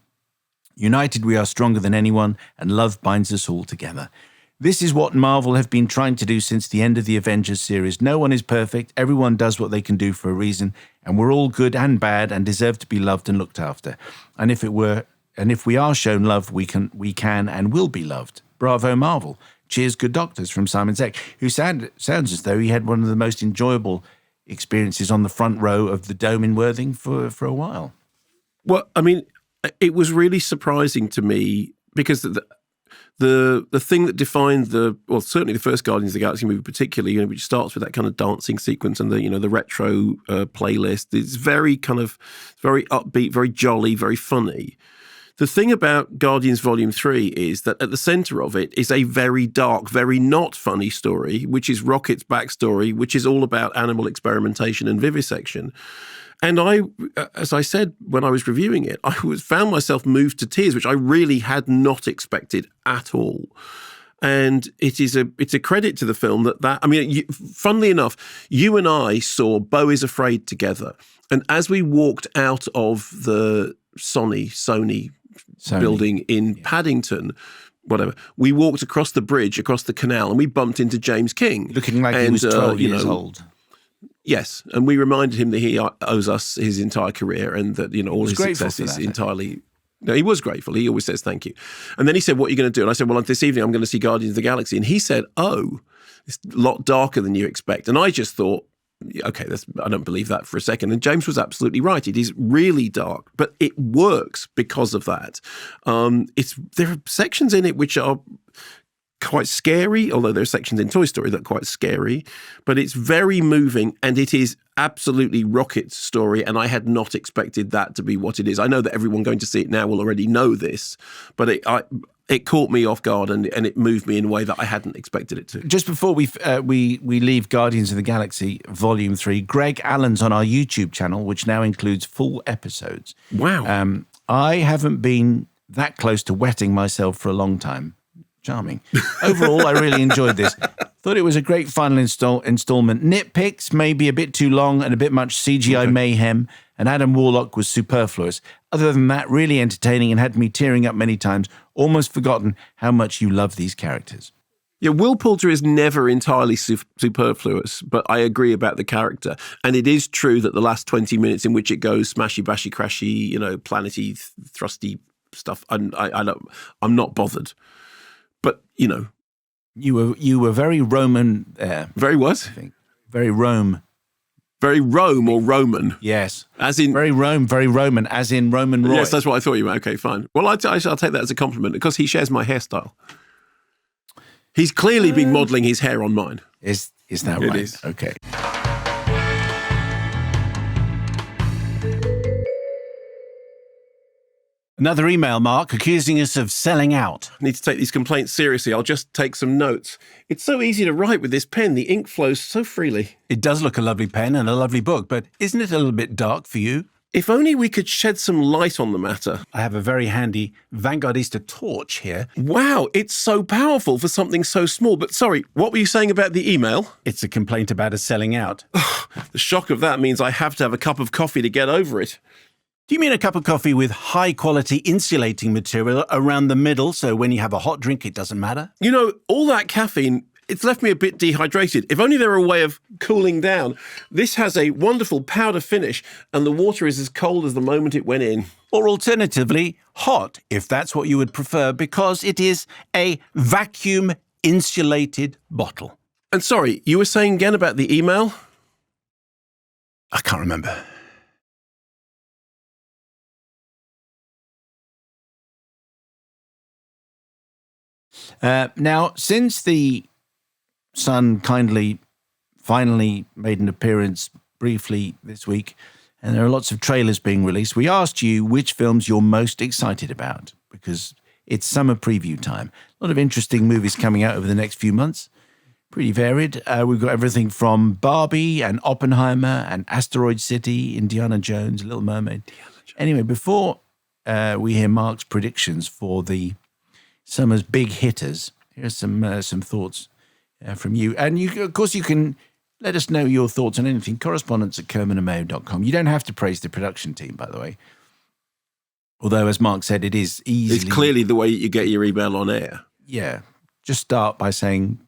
United we are stronger than anyone, and love binds us all together. This is what Marvel have been trying to do since the end of the Avengers series. No one is perfect, everyone does what they can do for a reason, and we're all good and bad and deserve to be loved and looked after. And if we are shown love, we can and will be loved. Bravo, Marvel. Cheers, good doctors, from Simon Zek, who sounds as though he had one of the most enjoyable experiences on the front row of the Dome in Worthing for a while. Well, I mean, it was really surprising to me because the thing that defined certainly the first Guardians of the Galaxy movie particularly, which starts with that kind of dancing sequence and the retro playlist, it's very upbeat, very jolly, very funny. The thing about Guardians Volume 3 is that at the centre of it is a very dark, very not funny story, which is Rocket's backstory, which is all about animal experimentation and vivisection. And I, as I said when I was reviewing it, found myself moved to tears, which I really had not expected at all. And it's a credit to the film funnily enough, you and I saw Beau is Afraid together. And as we walked out of the Sony building in Paddington, whatever, we walked across the bridge, across the canal, and we bumped into James King. Looking like he was 12 years old. Yes, and we reminded him that he owes us his entire career and that, all his success is entirely... No, he was grateful. He always says thank you. And then he said, what are you going to do? And I said, well, this evening I'm going to see Guardians of the Galaxy. And he said, oh, it's a lot darker than you expect. And I just thought, Okay, I don't believe that for a second. And James was absolutely right. It is really dark, but it works because of that. There are sections in it which are quite scary, although there are sections in Toy Story that are quite scary, but it's very moving, and it is absolutely Rocket's story, and I had not expected that to be what it is. I know that everyone going to see it now will already know this, but it caught me off guard, and it moved me in a way that I hadn't expected it to. Just before we leave Guardians of the Galaxy Volume 3, Greg Allen's on our YouTube channel, which now includes full episodes. Wow. I haven't been that close to wetting myself for a long time. Charming. Overall, I really enjoyed this. Thought it was a great final installment. Nitpicks, maybe a bit too long and a bit much CGI mayhem, and Adam Warlock was superfluous. Other than that, really entertaining and had me tearing up many times, almost forgotten how much you love these characters. Yeah, Will Poulter is never entirely superfluous, but I agree about the character. And it is true that the last 20 minutes in which it goes smashy, bashy, crashy, planety, thrusty stuff, I'm not bothered. But, You were very Roman there. Very what? I think. Very Rome. Very Rome or Roman? Yes. As in... Very Roman, as in Roman Roy. Yes, that's what I thought you meant. Okay, fine. Well, I'll take that as a compliment because he shares my hairstyle. He's clearly been modelling his hair on mine. Is that right? It is. Okay. Another email, Mark, accusing us of selling out. I need to take these complaints seriously. I'll just take some notes. It's so easy to write with this pen. The ink flows so freely. It does look a lovely pen and a lovely book, but isn't it a little bit dark for you? If only we could shed some light on the matter. I have a very handy Vanguardista torch here. Wow, it's so powerful for something so small. But sorry, what were you saying about the email? It's a complaint about us selling out. The shock of that means I have to have a cup of coffee to get over it. Do you mean a cup of coffee with high-quality insulating material around the middle, so when you have a hot drink, it doesn't matter? All that caffeine, it's left me a bit dehydrated. If only there were a way of cooling down. This has a wonderful powder finish, and the water is as cold as the moment it went in. Or alternatively, hot, if that's what you would prefer, because it is a vacuum-insulated bottle. And sorry, you were saying again about the email? I can't remember. Now, since the Sun finally made an appearance briefly this week, and there are lots of trailers being released, we asked you which films you're most excited about, because it's summer preview time. A lot of interesting movies coming out over the next few months. Pretty varied. We've got everything from Barbie and Oppenheimer and Asteroid City, Indiana Jones, Little Mermaid. Anyway, before we hear Mark's predictions for the summer's big hitters, here's some thoughts from you. And of course, you can let us know your thoughts on anything. Correspondence at kermodeandmayo.com. You don't have to praise the production team, by the way. Although, as Mark said, it is easily... It's clearly the way you get your email on air. Yeah. Just start by saying,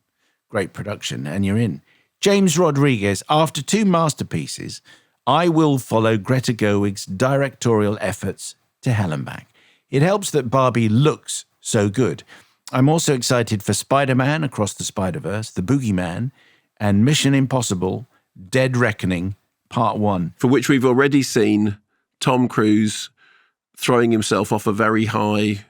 great production, and you're in. James Rodriguez, after 2 masterpieces, I will follow Greta Gerwig's directorial efforts to hell and back. It helps that Barbie looks so good. I'm also excited for Spider-Man Across the Spider-Verse, The Boogeyman, and Mission Impossible Dead Reckoning Part 1. For which we've already seen Tom Cruise throwing himself off a very high,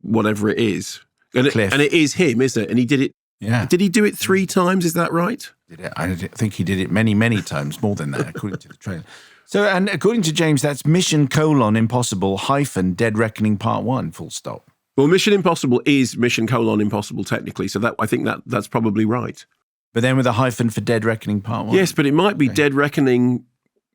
whatever it is. Cliff. And it is him, isn't it? And he did it. Yeah. Did he do it 3 times? Is that right? I think he did it many, many times, more than that, according to the trailer. So, and according to James, that's Mission : Impossible - Dead Reckoning Part 1, full stop. Well, Mission Impossible is Mission : Impossible technically, so I think that's probably right. But then with a hyphen for Dead Reckoning Part 1. Yes, but it might be Dead Reckoning :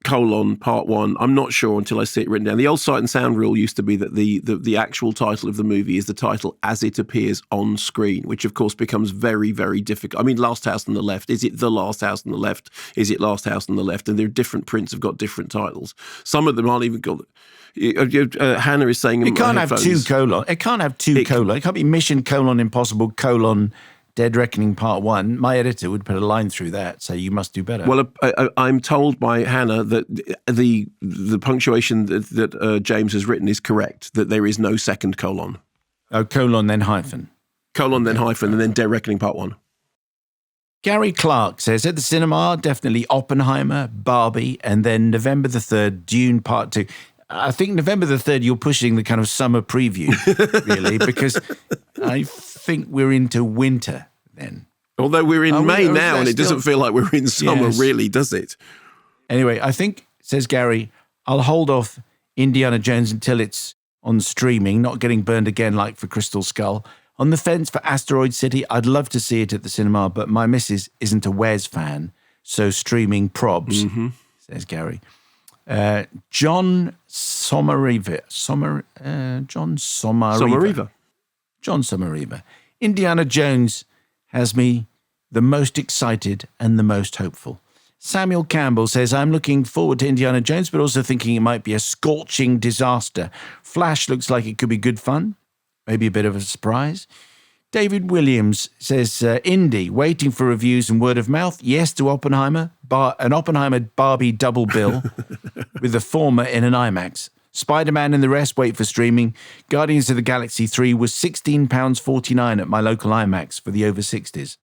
Part 1. I'm not sure until I see it written down. The old Sight and Sound rule used to be that the actual title of the movie is the title as it appears on screen, which of course becomes very, very difficult. I mean, Last House on the Left. Is it The Last House on the Left? Is it Last House on the Left? And there are different prints have got different titles. Some of them aren't even got... Hannah is saying... It can't have 2 colon. It can't have 2 colon. It can't be Mission : Impossible : Dead Reckoning Part 1. My editor would put a line through that, so you must do better. Well, I'm told by Hannah that the punctuation that James has written is correct, that there is no second colon. Oh, colon then hyphen. Colon then hyphen, and then Dead Reckoning Part 1. Gary Clark says, at the cinema, definitely Oppenheimer, Barbie, and then November the 3rd, Dune Part 2. I think November the 3rd, you're pushing the kind of summer preview, really, because I think we're into winter then. Although we're in May now, and it doesn't feel like we're in summer, really, does it? Anyway, I think, says Gary, I'll hold off Indiana Jones until it's on streaming, not getting burned again like for Crystal Skull. On the fence for Asteroid City, I'd love to see it at the cinema, but my missus isn't a Wes fan, so streaming probs, says Gary. John Somariva. John Somariva. Indiana Jones has me the most excited and the most hopeful. Samuel Campbell says, I'm looking forward to Indiana Jones, but also thinking it might be a scorching disaster. Flash looks like it could be good fun. Maybe a bit of a surprise. David Williams says, Indy, waiting for reviews and word of mouth. Yes to Oppenheimer. An Oppenheimer Barbie double bill with the former in an IMAX. Spider-Man and the rest wait for streaming. Guardians of the Galaxy 3 was £16.49 at my local IMAX for the over 60s.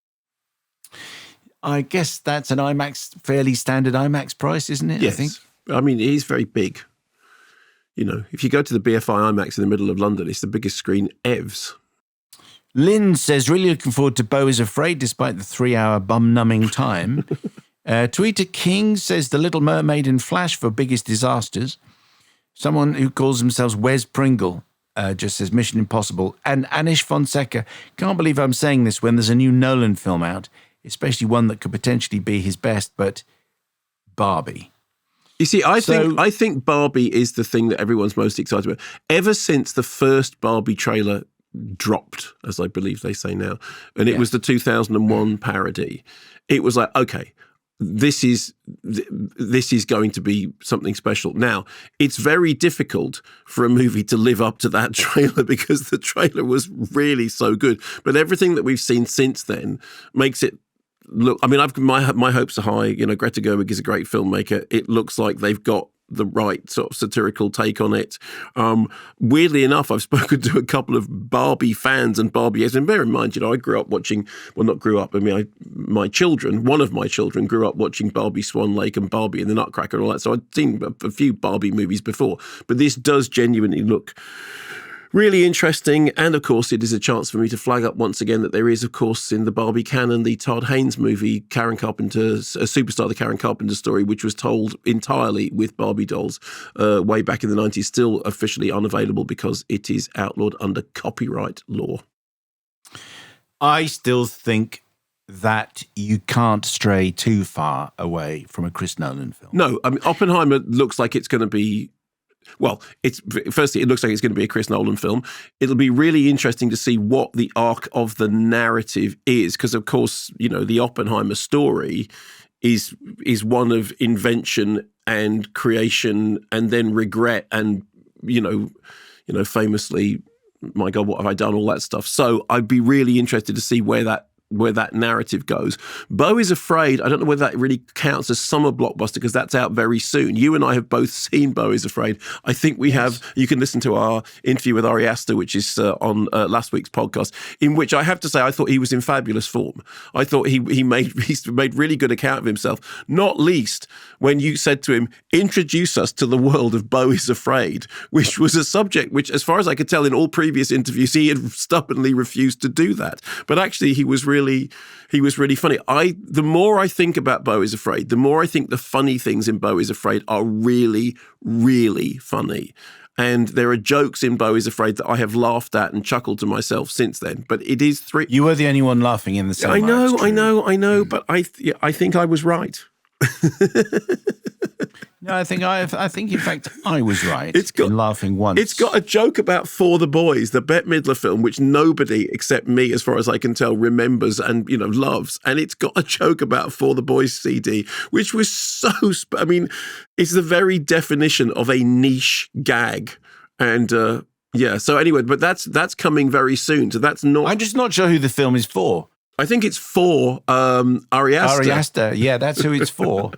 I guess that's an IMAX, fairly standard IMAX price, isn't it? Yes. I think. I mean, it is very big. You know, if you go to the BFI IMAX in the middle of London, it's the biggest screen evs. Lynn says, really looking forward to Beau is Afraid despite the 3-hour bum-numbing time. Tweeter King says, The Little Mermaid and Flash for biggest disasters. Someone who calls themselves Wes Pringle just says Mission Impossible. And Anish Fonseca, can't believe I'm saying this when there's a new Nolan film out, especially one that could potentially be his best, but Barbie. You see, I think Barbie is the thing that everyone's most excited about. Ever since the first Barbie trailer dropped, as I believe they say now, and it was the 2001 parody, it was like, okay, this is going to be something special. Now, it's very difficult for a movie to live up to that trailer because the trailer was really so good. But everything that we've seen since then makes it look, I mean, my hopes are high. You know, Greta Gerwig is a great filmmaker. It looks like they've got the right sort of satirical take on it. Weirdly enough, I've spoken to a couple of Barbie fans and Barbie-ettes. And bear in mind, you know, I grew up watching, well, not grew up, I mean, one of my children grew up watching Barbie Swan Lake and Barbie and the Nutcracker and all that. So I'd seen a few Barbie movies before. But this does genuinely look really interesting. And of course, it is a chance for me to flag up once again that there is, of course, in the Barbie canon, the Todd Haynes movie, Karen Carpenter's, Superstar, the Karen Carpenter story, which was told entirely with Barbie dolls way back in the 90s, still officially unavailable because it is outlawed under copyright law. I still think that you can't stray too far away from a Chris Nolan film. No, I mean, Oppenheimer looks like it's going to be, well, firstly, it looks like it's going to be a Chris Nolan film. It'll be really interesting to see what the arc of the narrative is, because, of course, you know, the Oppenheimer story is one of invention and creation and then regret and, you know, famously, my God, what have I done? All that stuff. So I'd be really interested to see where that narrative goes. Beau is Afraid, I don't know whether that really counts as summer blockbuster because that's out very soon. You and I have both seen Beau is Afraid. I think we have, you can listen to our interview with Ari Aster, which is on last week's podcast, in which I have to say I thought he was in fabulous form. I thought he made really good account of himself, not least when you said to him, introduce us to the world of Beau is Afraid, which was a subject which, as far as I could tell in all previous interviews, he had stubbornly refused to do that. But actually he was really funny. The more I think about Beau is Afraid, the more I think the funny things in Beau is Afraid are really, really funny. And there are jokes in Beau is Afraid that I have laughed at and chuckled to myself since then. But it is three. You were the only one laughing in the cinema. I know. But I think I was right. No, I think in fact I was right in laughing once. It's got a joke about For the Boys, the Bette Midler film, which nobody except me, as far as I can tell, remembers and, you know, loves. And it's got a joke about For the Boys CD, which was so, I mean, it's the very definition of a niche gag. And yeah, so anyway, but that's coming very soon. So that's not. I'm just not sure who the film is for. I think it's for Ari Aster. Ari Aster, yeah, that's who it's for.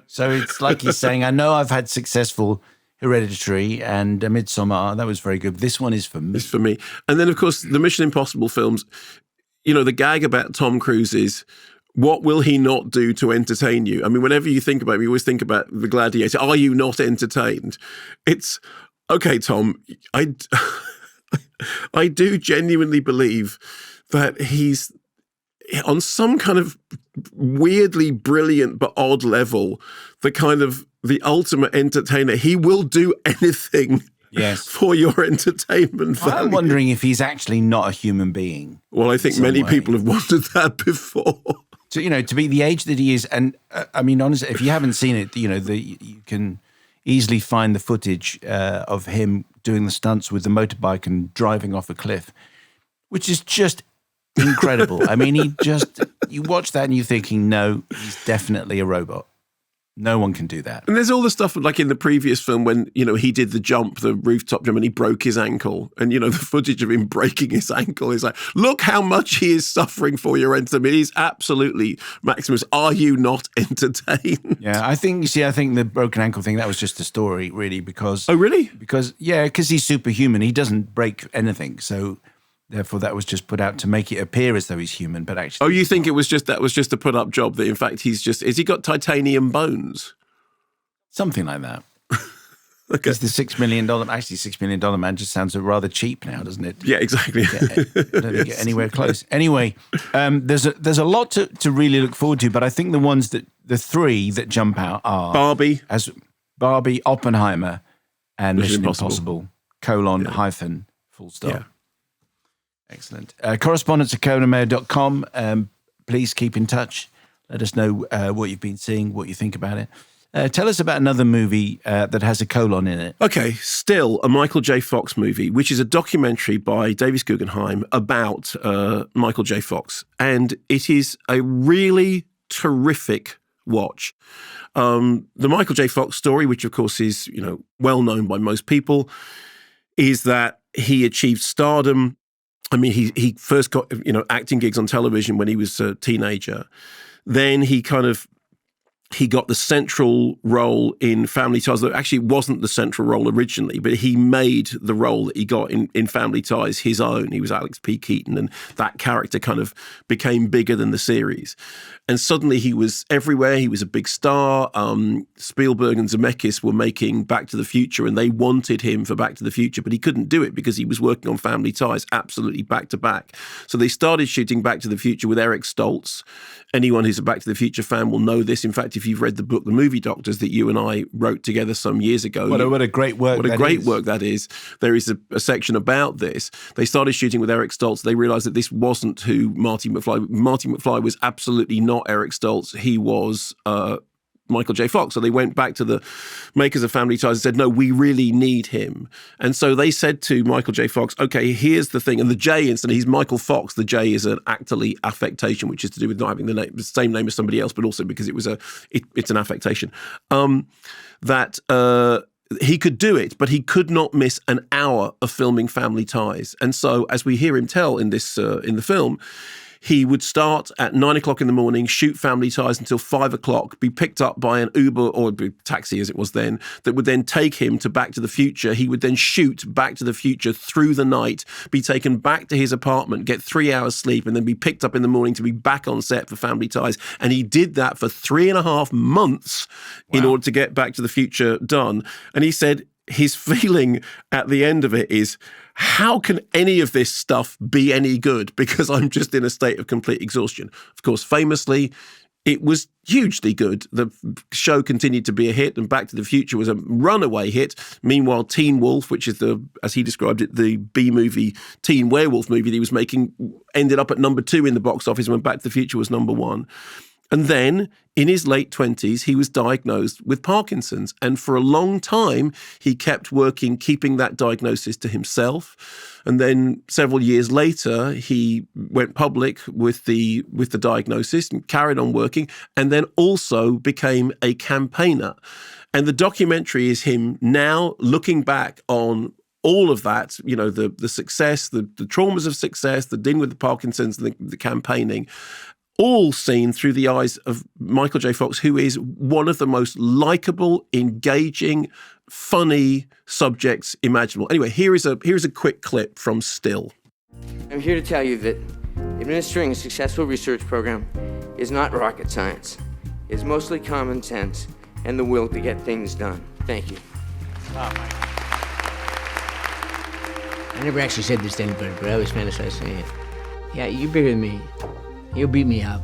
So it's like he's saying, I know I've had successful Hereditary and Midsommar. That was very good. This one is for me. It's for me. And then, of course, the Mission Impossible films, you know, the gag about Tom Cruise is What will he not do to entertain you? I mean, whenever you think about it, you always think about the Gladiator. Are you not entertained? It's, okay, Tom, I do genuinely believe that he's on some kind of weirdly brilliant but odd level, the ultimate entertainer. He will do anything for your entertainment value. I'm wondering if he's actually not a human being. Well, I think many people have wondered that before. So, to be the age that he is, and I mean, honestly, if you haven't seen it, you can easily find the footage of him doing the stunts with the motorbike and driving off a cliff, which is just incredible. I mean, you watch that and you're thinking, no, he's definitely a robot. No one can do that. And there's all the stuff like in the previous film when, he did the rooftop jump, and he broke his ankle. And, the footage of him breaking his ankle is like, look how much he is suffering for your entertainment. He's absolutely Maximus. Are you not entertained? Yeah, I think the broken ankle thing, that was just a story, really, because... Oh, really? Because he's superhuman. He doesn't break anything. So... Therefore, that was just put out to make it appear as though he's human, but actually... Oh, you think that was just a put-up job, that in fact has he got titanium bones? Something like that. Okay. He's the $6 million... Actually, $6 million man just sounds rather cheap now, doesn't it? Yeah, exactly. I don't think get anywhere close. Anyway, there's a lot to really look forward to, but I think the three that jump out are... Barbie, Oppenheimer, and Mission Impossible, : full stop. Yeah. Excellent. Correspondence at KonaMayo.com. Please keep in touch. Let us know what you've been seeing, what you think about it. Tell us about another movie that has a colon in it. Okay, Still, a Michael J. Fox movie, which is a documentary by Davis Guggenheim about Michael J. Fox. And it is a really terrific watch. The Michael J. Fox story, which of course is, well known by most people, is that he achieved stardom. I mean, he first got, acting gigs on television when he was a teenager. Then he got the central role in Family Ties. That actually wasn't the central role originally, but he made the role that he got in Family Ties his own. He was Alex P. Keaton, and that character kind of became bigger than the series. And suddenly he was everywhere. He was a big star. Spielberg and Zemeckis were making Back to the Future, and they wanted him for Back to the Future, but he couldn't do it because he was working on Family Ties absolutely back to back. So they started shooting Back to the Future with Eric Stoltz. Anyone who's a Back to the Future fan will know this. In fact, if you've read the book, The Movie Doctors, that you and I wrote together some years ago. What a great work What a great work that is. There is a section about this. They started shooting with Eric Stoltz. They realized that this wasn't who Marty McFly. Marty McFly was absolutely not Eric Stoltz. He was Michael J. Fox. So they went back to the makers of Family Ties and said, no, we really need him. And so they said to Michael J. Fox, okay, here's the thing. And the J, instead, he's Michael Fox. The J is an actorly affectation, which is to do with not having the same name as somebody else, but also because it's an affectation. He could do it, but he could not miss an hour of filming Family Ties. And so, as we hear him tell in this in the film, he would start at 9 o'clock in the morning, shoot Family Ties until 5 o'clock, be picked up by an Uber or taxi as it was then, that would then take him to Back to the Future. He would then shoot Back to the Future through the night, be taken back to his apartment, get 3 hours sleep, and then be picked up in the morning to be back on set for Family Ties. And he did that for 3.5 months in order to get Back to the Future done. And he said his feeling at the end of it is, how can any of this stuff be any good? Because I'm just in a state of complete exhaustion. Of course, famously, it was hugely good. The show continued to be a hit, and Back to the Future was a runaway hit. Meanwhile, Teen Wolf, which is as he described it, the B-movie teen werewolf movie that he was making, ended up at number 2 in the box office when Back to the Future was number 1. And then, in his late 20s, he was diagnosed with Parkinson's. And for a long time, he kept working, keeping that diagnosis to himself. And then several years later, he went public with the diagnosis and carried on working, and then also became a campaigner. And the documentary is him now looking back on all of that, the success, the traumas of success, the dealing with the Parkinson's, the campaigning, all seen through the eyes of Michael J. Fox, who is one of the most likable, engaging, funny subjects imaginable. Anyway, here is a quick clip from Still. I'm here to tell you that administering a successful research program is not rocket science. It's mostly common sense and the will to get things done. Thank you. I never actually said this to anybody, but I always fantasize saying it. Yeah, you're bigger than me. You'll beat me up.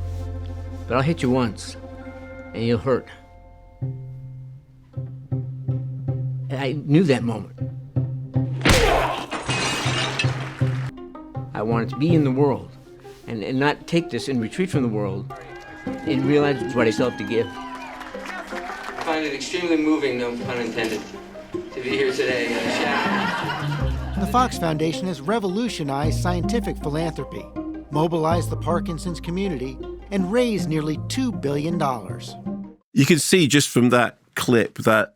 But I'll hit you once, and you'll hurt. And I knew that moment. I wanted to be in the world and not take this and retreat from the world and realize what I still have to give. I find it extremely moving, no pun intended, to be here today in the shadow. The Fox Foundation has revolutionized scientific philanthropy, mobilized the Parkinson's community, and raised nearly $2 billion. You can see just from that clip that,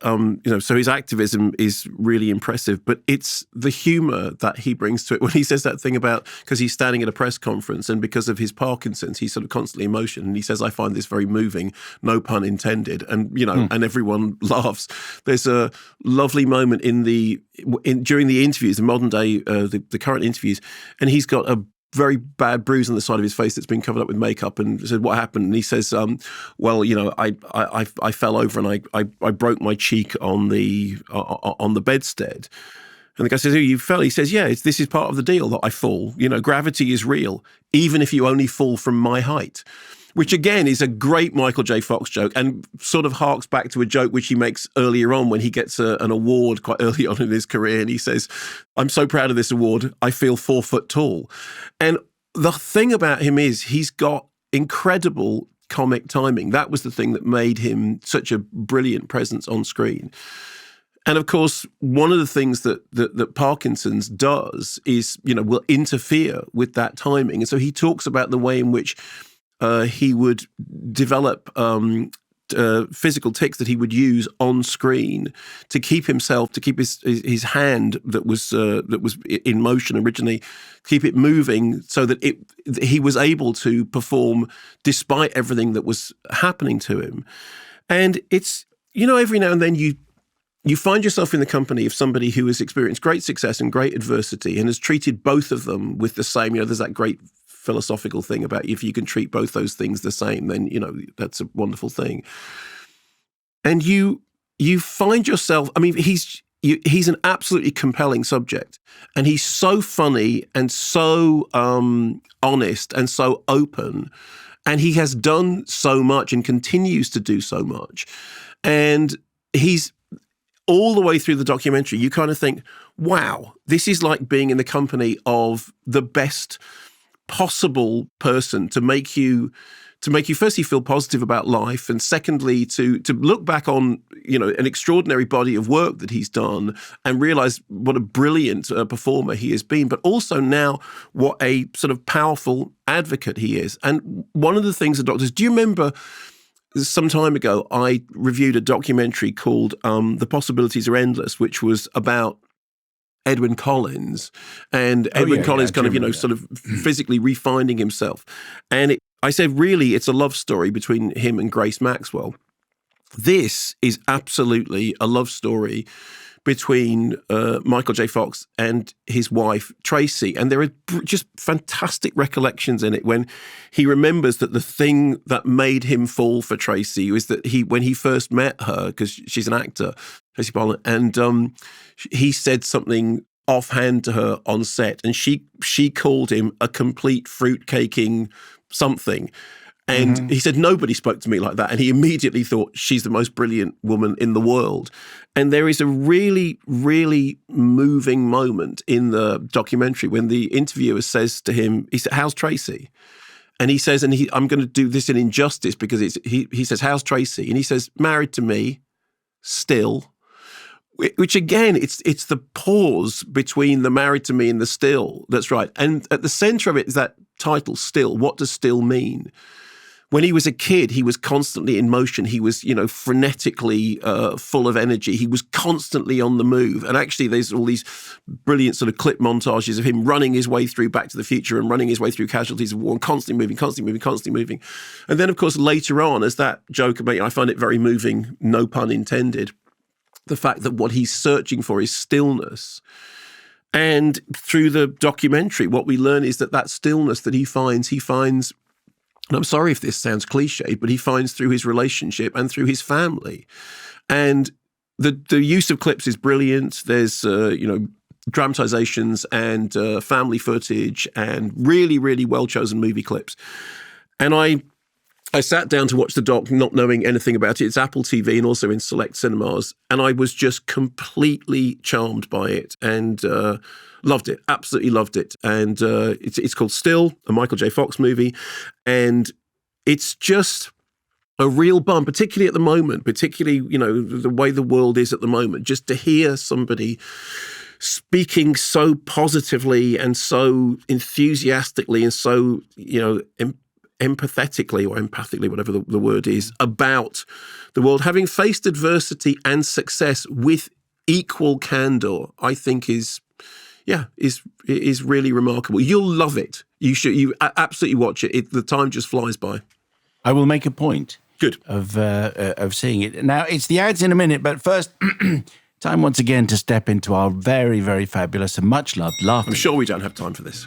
so his activism is really impressive, but it's the humor that he brings to it when he says that thing about, because he's standing at a press conference and because of his Parkinson's, he's sort of constantly emotional. And he says, I find this very moving, no pun intended. And, and everyone laughs. There's a lovely moment during the interviews, the modern day, the current interviews, and he's got a very bad bruise on the side of his face that's been covered up with makeup, and said, what happened? And he says, I fell over and I broke my cheek on the bedstead. And the guy says, oh, you fell? He says, yeah, this is part of the deal that I fall. Gravity is real, even if you only fall from my height. Which again is a great Michael J. Fox joke and sort of harks back to a joke which he makes earlier on when he gets an award quite early on in his career. And he says, I'm so proud of this award, I feel 4 foot tall. And the thing about him is he's got incredible comic timing. That was the thing that made him such a brilliant presence on screen. And of course, one of the things that Parkinson's does is, will interfere with that timing. And so he talks about the way in which he would develop physical tics that he would use on screen to keep his hand that was in motion originally, keep it moving so that he was able to perform despite everything that was happening to him. And it's, every now and then you find yourself in the company of somebody who has experienced great success and great adversity and has treated both of them with the same, there's that great philosophical thing about if you can treat both those things the same, then, that's a wonderful thing. And you find yourself, he's an absolutely compelling subject, and he's so funny and so honest and so open, and he has done so much and continues to do so much. And he's all the way through the documentary, you kind of think, wow, this is like being in the company of the best possible person to make you firstly feel positive about life, and secondly to look back on an extraordinary body of work that he's done and realize what a brilliant performer he has been, but also now what a sort of powerful advocate he is. And one of the things the doctors, do you remember some time ago I reviewed a documentary called The Possibilities Are Endless, which was about Edwyn Collins, and Edwyn Collins kind of, sort of physically refinding himself. And I said, really, it's a love story between him and Grace Maxwell. This is absolutely a love story between Michael J. Fox and his wife, Tracy. And there are just fantastic recollections in it when he remembers that the thing that made him fall for Tracy was that when he first met her, because she's an actor, Tracy Pollan, and he said something offhand to her on set, and she called him a complete fruitcaking something. And he said, nobody spoke to me like that. And he immediately thought, she's the most brilliant woman in the world. And there is a really, really moving moment in the documentary when the interviewer says to him, he said, how's Tracy? And he says, I'm going to do this in injustice because he says, how's Tracy? And he says, married to me, still. Which again, it's the pause between the married to me and the still. That's right. And at the center of it is that title, still. What does still mean? When he was a kid, he was constantly in motion. He was, frenetically full of energy. He was constantly on the move. And actually, there's all these brilliant sort of clip montages of him running his way through Back to the Future and running his way through Casualties of War and constantly moving. And then, of course, later on, as that joke, I find it very moving, no pun intended, the fact that what he's searching for is stillness. And through the documentary, what we learn is that stillness that he finds And I'm sorry if this sounds cliched, but he finds through his relationship and through his family. And the use of clips is brilliant. There's, dramatizations and family footage and really, really well-chosen movie clips. And I sat down to watch the doc not knowing anything about it. It's Apple TV and also in select cinemas. And I was just completely charmed by it and loved it, absolutely loved it. And it's called Still, a Michael J. Fox movie. And it's just a real bump, particularly at the moment, the way the world is at the moment, just to hear somebody speaking so positively and so enthusiastically and so, empathetically or empathically, whatever the word is, about the world, having faced adversity and success with equal candor, I think is really remarkable. You'll love it. You absolutely watch it. The time just flies by. I will make a point. Good. Of seeing it. Now, it's the ads in a minute, but first, time once again to step into our very, very fabulous and much-loved laughter. I'm sure we don't have time for this.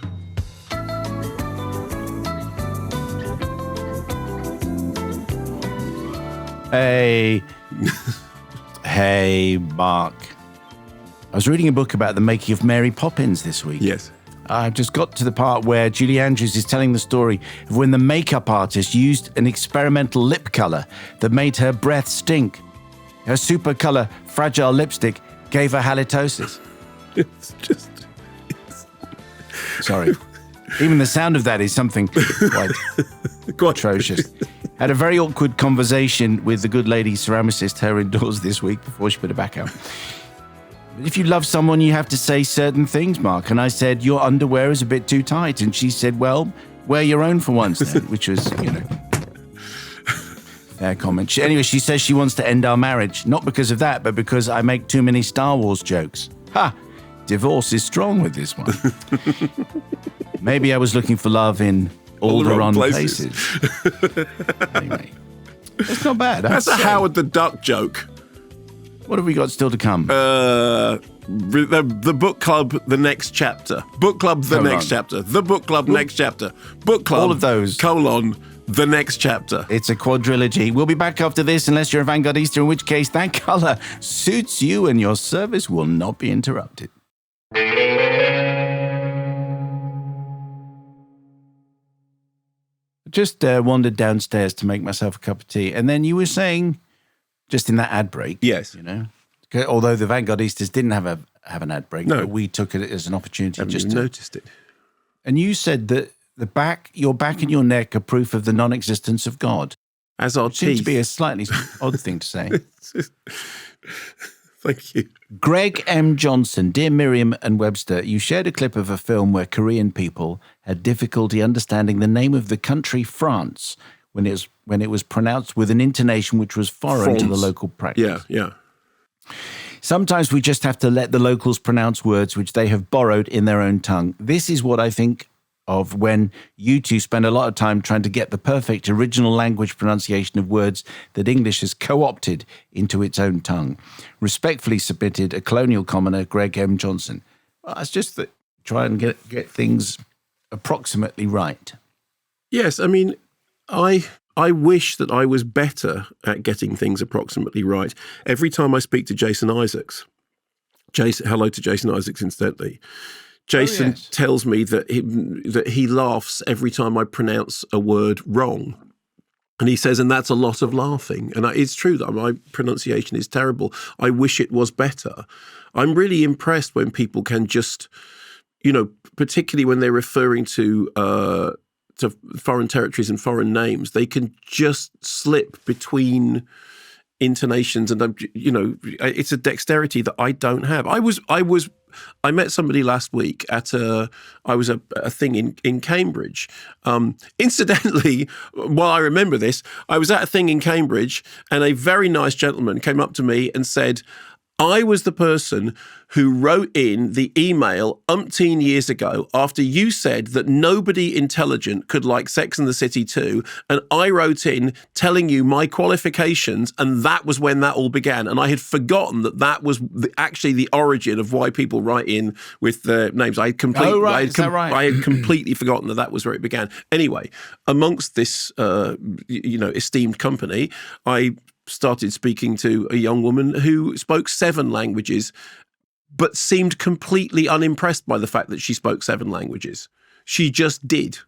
Hey, Mark. I was reading a book about the making of Mary Poppins this week. Yes. I just got to the part where Julie Andrews is telling the story of when the makeup artist used an experimental lip colour that made her breath stink. Her super colour fragile lipstick gave her halitosis. Sorry. Even the sound of that is something quite atrocious. Had a very awkward conversation with the good lady ceramicist, her indoors this week before she put it back out. If you love someone, you have to say certain things, Mark. And I said, your underwear is a bit too tight. And she said, well, wear your own for once then, which was, fair comment. Anyway, she says she wants to end our marriage. Not because of that, but because I make too many Star Wars jokes. Ha! Divorce is strong with this one. Maybe I was looking for love in all the wrong places. Anyway, it's not bad. That's a Howard the Duck joke. What have we got still to come? The book club, the next chapter. Book club, the next chapter. The book club, next chapter. Book club, all of those. The next chapter. It's a quadrilogy. We'll be back after this, unless you're a Vanguardista, in which case that colour suits you and your service will not be interrupted. Just wandered downstairs to make myself a cup of tea. And then you were saying, just in that ad break, yes, although the Vanguardistas didn't have an ad break, no, but we took it as an opportunity. Just noticed it. And you said that your back and your neck are proof of the non-existence of God. As our teeth. Seems to be a slightly odd thing to say. Thank you. Greg M. Johnson, dear Miriam and Webster, you shared a clip of a film where Korean people had difficulty understanding the name of the country France when it was pronounced with an intonation which was foreign to the local practice. Yeah. Sometimes we just have to let the locals pronounce words which they have borrowed in their own tongue. This is what I think of when you two spend a lot of time trying to get the perfect original language pronunciation of words that English has co-opted into its own tongue. Respectfully submitted, a colonial commoner, Greg M. Johnson. Well, it's just that try and get things approximately right. Yes, I mean, I wish that I was better at getting things approximately right. Every time I speak to Jason Isaacs, hello to Jason Isaacs incidentally, Jason tells me that he laughs every time I pronounce a word wrong. And he says, and that's a lot of laughing. And it's true that my pronunciation is terrible. I wish it was better. I'm really impressed when people can just, particularly when they're referring to foreign territories and foreign names, they can just slip between intonations. And, it's a dexterity that I don't have. I met somebody last week at a thing in Cambridge. Incidentally, while I remember this, I was at a thing in Cambridge and a very nice gentleman came up to me and said, I was the person who wrote in the email umpteen years ago after you said that nobody intelligent could like Sex and the City 2, and I wrote in telling you my qualifications, and that was when that all began. And I had forgotten that was actually the origin of why people write in with their names. I had completely forgotten that was where it began. Anyway, amongst this, esteemed company, I started speaking to a young woman who spoke 7 languages, but seemed completely unimpressed by the fact that she spoke 7 languages. She just did.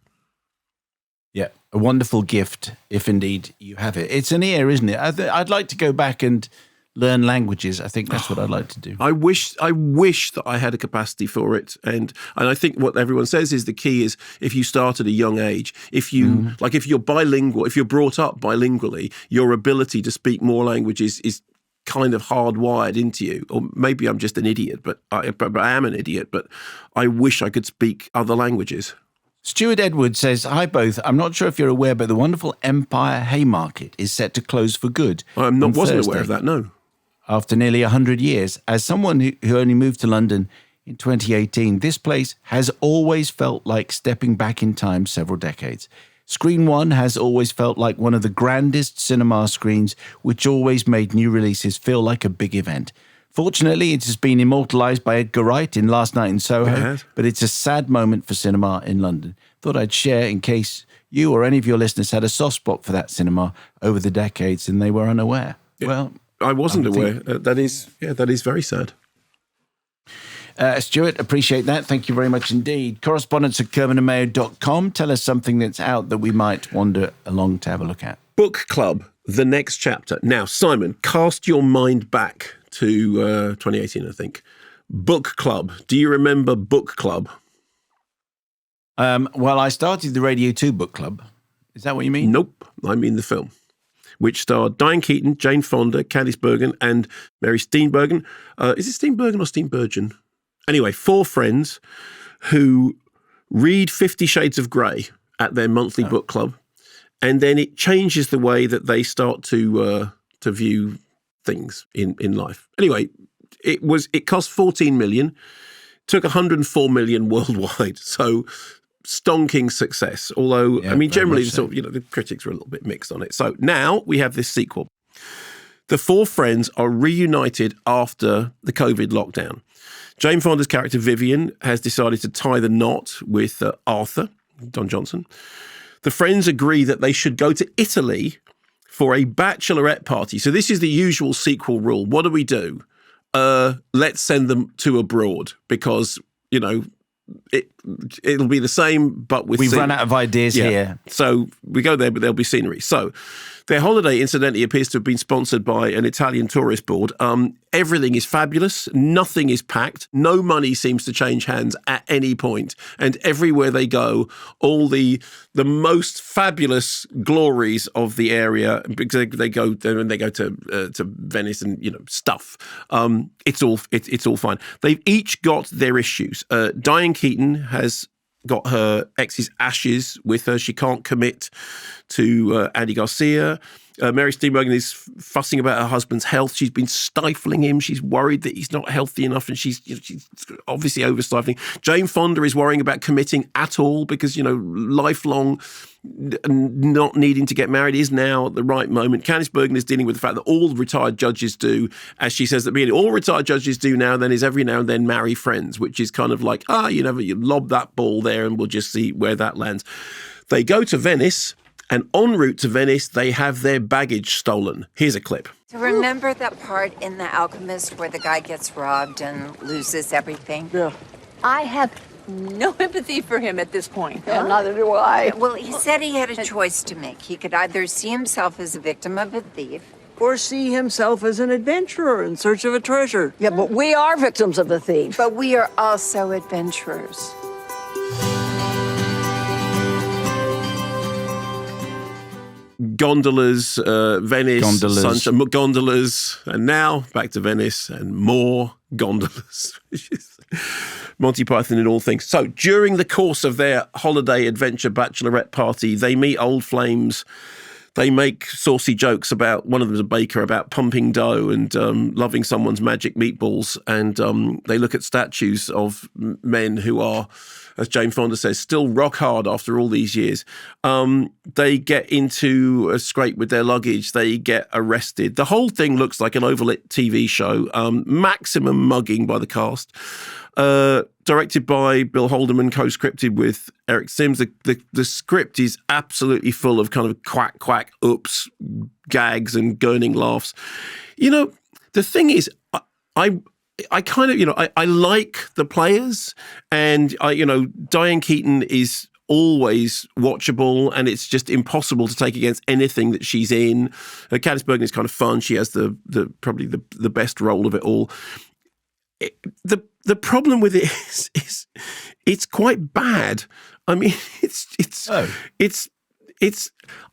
Yeah, a wonderful gift, if indeed you have it. It's an ear, isn't it? I'd like to go back and learn languages. I think that's what I'd like to do. I wish that I had a capacity for it. And I think what everyone says is the key is if you start at a young age, if you're bilingual, if you're brought up bilingually, your ability to speak more languages is kind of hardwired into you. Or maybe I'm just an idiot, but I am an idiot, but I wish I could speak other languages. Stuart Edwards says, hi both. I'm not sure if you're aware, but the wonderful Empire Haymarket is set to close for good. I wasn't aware of that, no. After nearly 100 years. As someone who only moved to London in 2018, this place has always felt like stepping back in time several decades. Screen One has always felt like one of the grandest cinema screens, which always made new releases feel like a big event. Fortunately, it has been immortalised by Edgar Wright in Last Night in Soho, but it's a sad moment for cinema in London. Thought I'd share in case you or any of your listeners had a soft spot for that cinema over the decades and they were unaware. Yeah. Well, I wasn't aware. That is very sad. Stuart, appreciate that. Thank you very much indeed. Correspondence at kermodeandmayo.com. Tell us something that's out that we might wander along to have a look at. Book Club, the next chapter. Now, Simon, cast your mind back to 2018, I think. Book Club. Do you remember Book Club? Well, I started the Radio 2 Book Club. Is that what you mean? Nope. I mean the film, which starred Diane Keaton, Jane Fonda, Candice Bergen, and Mary Steenburgen. Is it Steenburgen or Steenburgen? Anyway, 4 friends who read 50 Shades of Grey at their monthly book club, and then it changes the way that they start to view things in life. Anyway, it cost 14 million, took 104 million worldwide, so stonking success. Although, I mean, generally, the critics were a little bit mixed on it. So now we have this sequel. The 4 friends are reunited after the COVID lockdown. Jane Fonda's character Vivian has decided to tie the knot with Arthur, Don Johnson. The friends agree that they should go to Italy for a bachelorette party. So this is the usual sequel rule. What do? Let's send them to abroad because, it'll be the same, but with... We've run out of ideas here. So we go there, but there'll be scenery. So their holiday, incidentally, appears to have been sponsored by an Italian tourist board. Everything is fabulous. Nothing is packed. No money seems to change hands at any point. And everywhere they go, all the most fabulous glories of the area, because they go to Venice and stuff. It's all fine. They've each got their issues. Diane Keaton has got her ex's ashes with her. She can't commit to Andy Garcia. Mary Steenburgen is fussing about her husband's health. She's been stifling him. She's worried that he's not healthy enough, and she's obviously over-stifling. Jane Fonda is worrying about committing at all because, lifelong not needing to get married is now the right moment. Candice Bergen is dealing with the fact that all retired judges do, as she says, that all retired judges do now and then is every now and then marry friends, which is kind of like, you lob that ball there and we'll just see where that lands. They go to Venice, and en route to Venice, they have their baggage stolen. Here's a clip. So remember that part in The Alchemist where the guy gets robbed and loses everything? Yeah. I have no empathy for him at this point. Yeah, neither do I. Well, he said he had a choice to make. He could either see himself as a victim of a thief, Or see himself as an adventurer in search of a treasure. Yeah, but we are victims of the thief. but we are also adventurers. Gondolas, Venice, sunshine, gondolas, and now back to Venice and more gondolas. Monty Python in all things. So during the course of their holiday adventure bachelorette party, they meet old flames They make saucy jokes about, one of them's a baker, about pumping dough and loving someone's magic meatballs. And they look at statues of men who are, as Jane Fonda says, still rock hard after all these years. They get into a scrape with their luggage. They get arrested. The whole thing looks like an overlit TV show. Maximum mugging by the cast. Directed by Bill Haldeman, co-scripted with Eric Sims. The script is absolutely full of kind of quack, quack, oops, gags and gurning laughs. You know, the thing is, I kind of, you know, I like the players, and Diane Keaton is always watchable, and it's just impossible to take against anything that she's in. Candice Bergen is kind of fun. She has the probably the best role of it all. The problem with it is it's quite bad. I mean, it's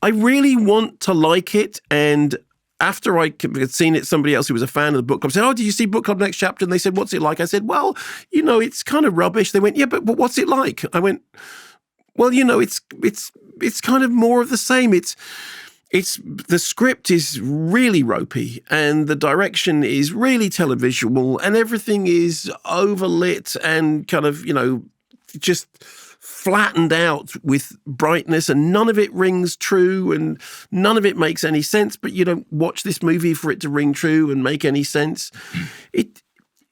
I really want to like it, and after I had seen it, somebody else who was a fan of the book club said, "Oh, did you see Book Club Next Chapter?" And they said, "What's it like?" I said, "Well, it's kind of rubbish." They went, "Yeah, but what's it like?" I went, "Well, it's kind of more of the same. It's the script is really ropey, and the direction is really televisual, and everything is overlit and kind of, just flattened out with brightness, and none of it rings true, and none of it makes any sense. But you don't watch this movie for it to ring true and make any sense. It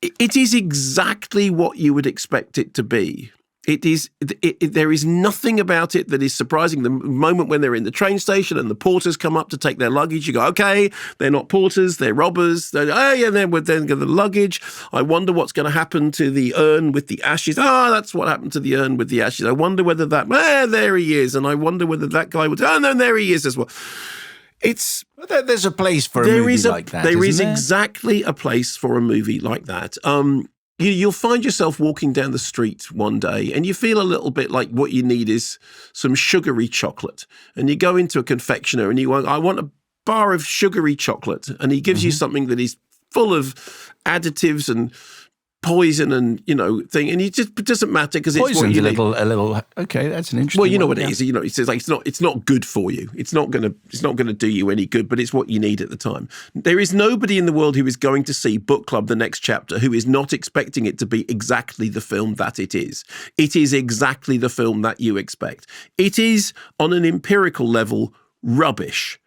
is exactly what you would expect it to be. There is nothing about it that is surprising. The moment when they're in the train station and the porters come up to take their luggage, you go, okay, they're not porters, they're robbers. Then get the luggage. I wonder what's going to happen to the urn with the ashes. That's what happened to the urn with the ashes. I wonder whether there he is. And I wonder whether that guy would, no, there he is as well. There's a place for a movie like that. There is exactly a place for a movie like that. You'll find yourself walking down the street one day and you feel a little bit like what you need is some sugary chocolate. And you go into a confectioner and I want a bar of sugary chocolate. And he gives you something that is full of additives and poison and, thing. And it doesn't matter because it's what you need. A little. Okay, that's an interesting. Well, you know what it is. It says like it's not good for you. It's not gonna do you any good. But it's what you need at the time. There is nobody in the world who is going to see Book Club: The Next Chapter who is not expecting it to be exactly the film that it is. It is exactly the film that you expect. It is on an empirical level rubbish,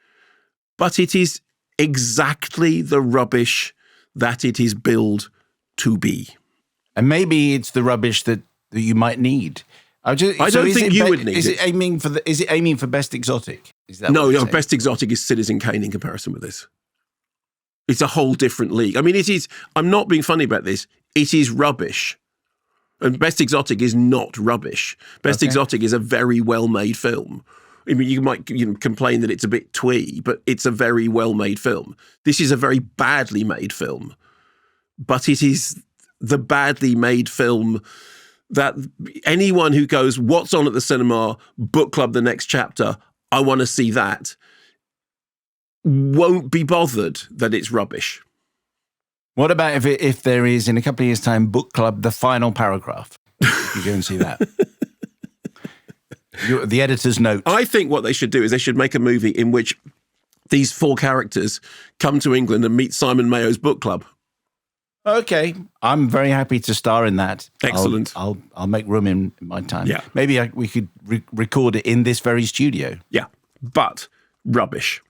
but it is exactly the rubbish that it is billed to be. And maybe it's the rubbish that you might need. I don't think you would need it. Is it aiming for Best Exotic? Is that no, Best Exotic is Citizen Kane in comparison with this. It's a whole different league. I mean, it is. I'm not being funny about this. It is rubbish. And Best Exotic is not rubbish. Best Exotic is a very well-made film. I mean, you might complain that it's a bit twee, but it's a very well-made film. This is a very badly made film. But it is the badly made film that anyone who goes, what's on at the cinema, Book Club: The Next Chapter, I want to see that, won't be bothered that it's rubbish. What about if there is, in a couple of years' time, Book Club: The Final Paragraph? You go and see that. The editor's note. I think what they should do is they should make a movie in which these four characters come to England and meet Simon Mayo's book club. Okay, I'm very happy to star in that. Excellent. I'll make room in my time. Yeah. Maybe we could record it in this very studio. Yeah, but rubbish.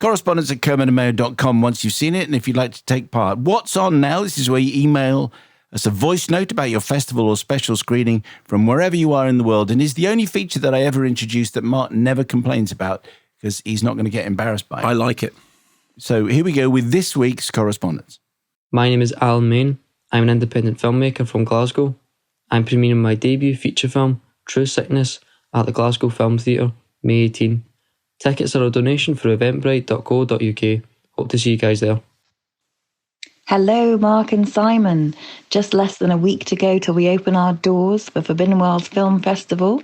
Correspondence at kermodeandmayo.com once you've seen it, and if you'd like to take part. What's on now? This is where you email us a voice note about your festival or special screening from wherever you are in the world, and is the only feature that I ever introduced that Martin never complains about because he's not going to get embarrassed by it. I like it. So here we go with this week's correspondence. My name is Alan Main. I'm an independent filmmaker from Glasgow. I'm premiering my debut feature film, True Sickness, at the Glasgow Film Theatre, May 18. Tickets are a donation for eventbrite.co.uk. Hope to see you guys there. Hello, Mark and Simon. Just less than a week to go till we open our doors for Forbidden Worlds Film Festival,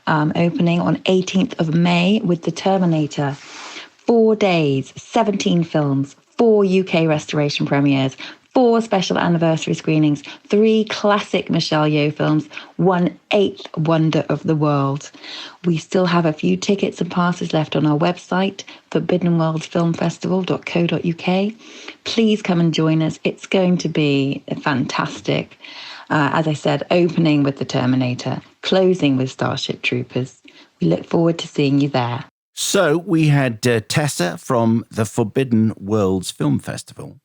opening on 18th of May with The Terminator. 4 days, 17 films, 4 UK restoration premieres, 4 special anniversary screenings, 3 classic Michelle Yeoh films, 1/8 wonder of the world. We still have a few tickets and passes left on our website, forbiddenworldsfilmfestival.co.uk. Please come and join us. It's going to be fantastic. As I said, opening with The Terminator, closing with Starship Troopers. We look forward to seeing you there. So we had Tessa from the Forbidden Worlds Film Festival,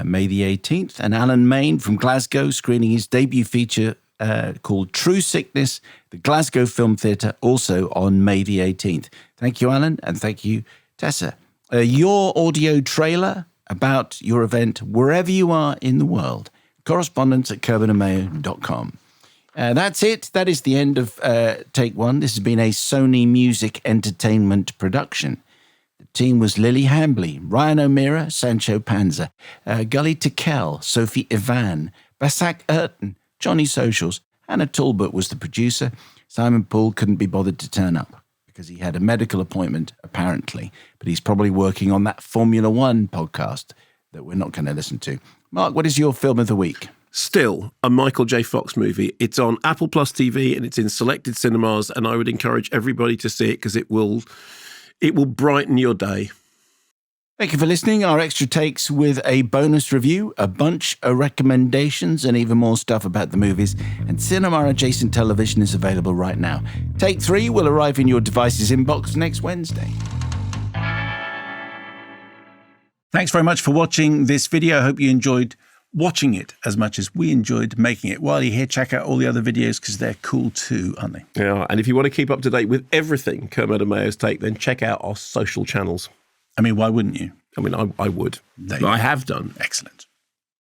May the 18th, and Alan Main from Glasgow screening his debut feature called True Sickness, the Glasgow Film Theatre, also on May the 18th. Thank you, Alan, and thank you, Tessa. Your audio trailer about your event, wherever you are in the world, correspondence@kermodeandmayo.com. That's it. That is the end of Take One. This has been a Sony Music Entertainment production. The team was Lily Hambley, Ryan O'Meara, Sancho Panza, Gully Tikel, Sophie Ivan, Basak Erton, Johnny Socials. Hannah Talbot was the producer. Simon Poole couldn't be bothered to turn up because he had a medical appointment, apparently. But he's probably working on that Formula One podcast that we're not going to listen to. Mark, what is your film of the week? Still, a Michael J. Fox movie. It's on Apple Plus TV and it's in selected cinemas, and I would encourage everybody to see it because it will brighten your day. Thank you for listening. Our extra takes with a bonus review, a bunch of recommendations, and even more stuff about the movies. And cinema adjacent television is available right now. Take 3 will arrive in your device's inbox next Wednesday. Thanks very much for watching this video. I hope you enjoyed watching it as much as we enjoyed making it. While you're here, check out all the other videos because they're cool too, aren't they? Yeah, and if you want to keep up to date with everything Kermode and Mayo's Take, then check out our social channels. I mean, why wouldn't you? I mean, I would. I have done. Excellent.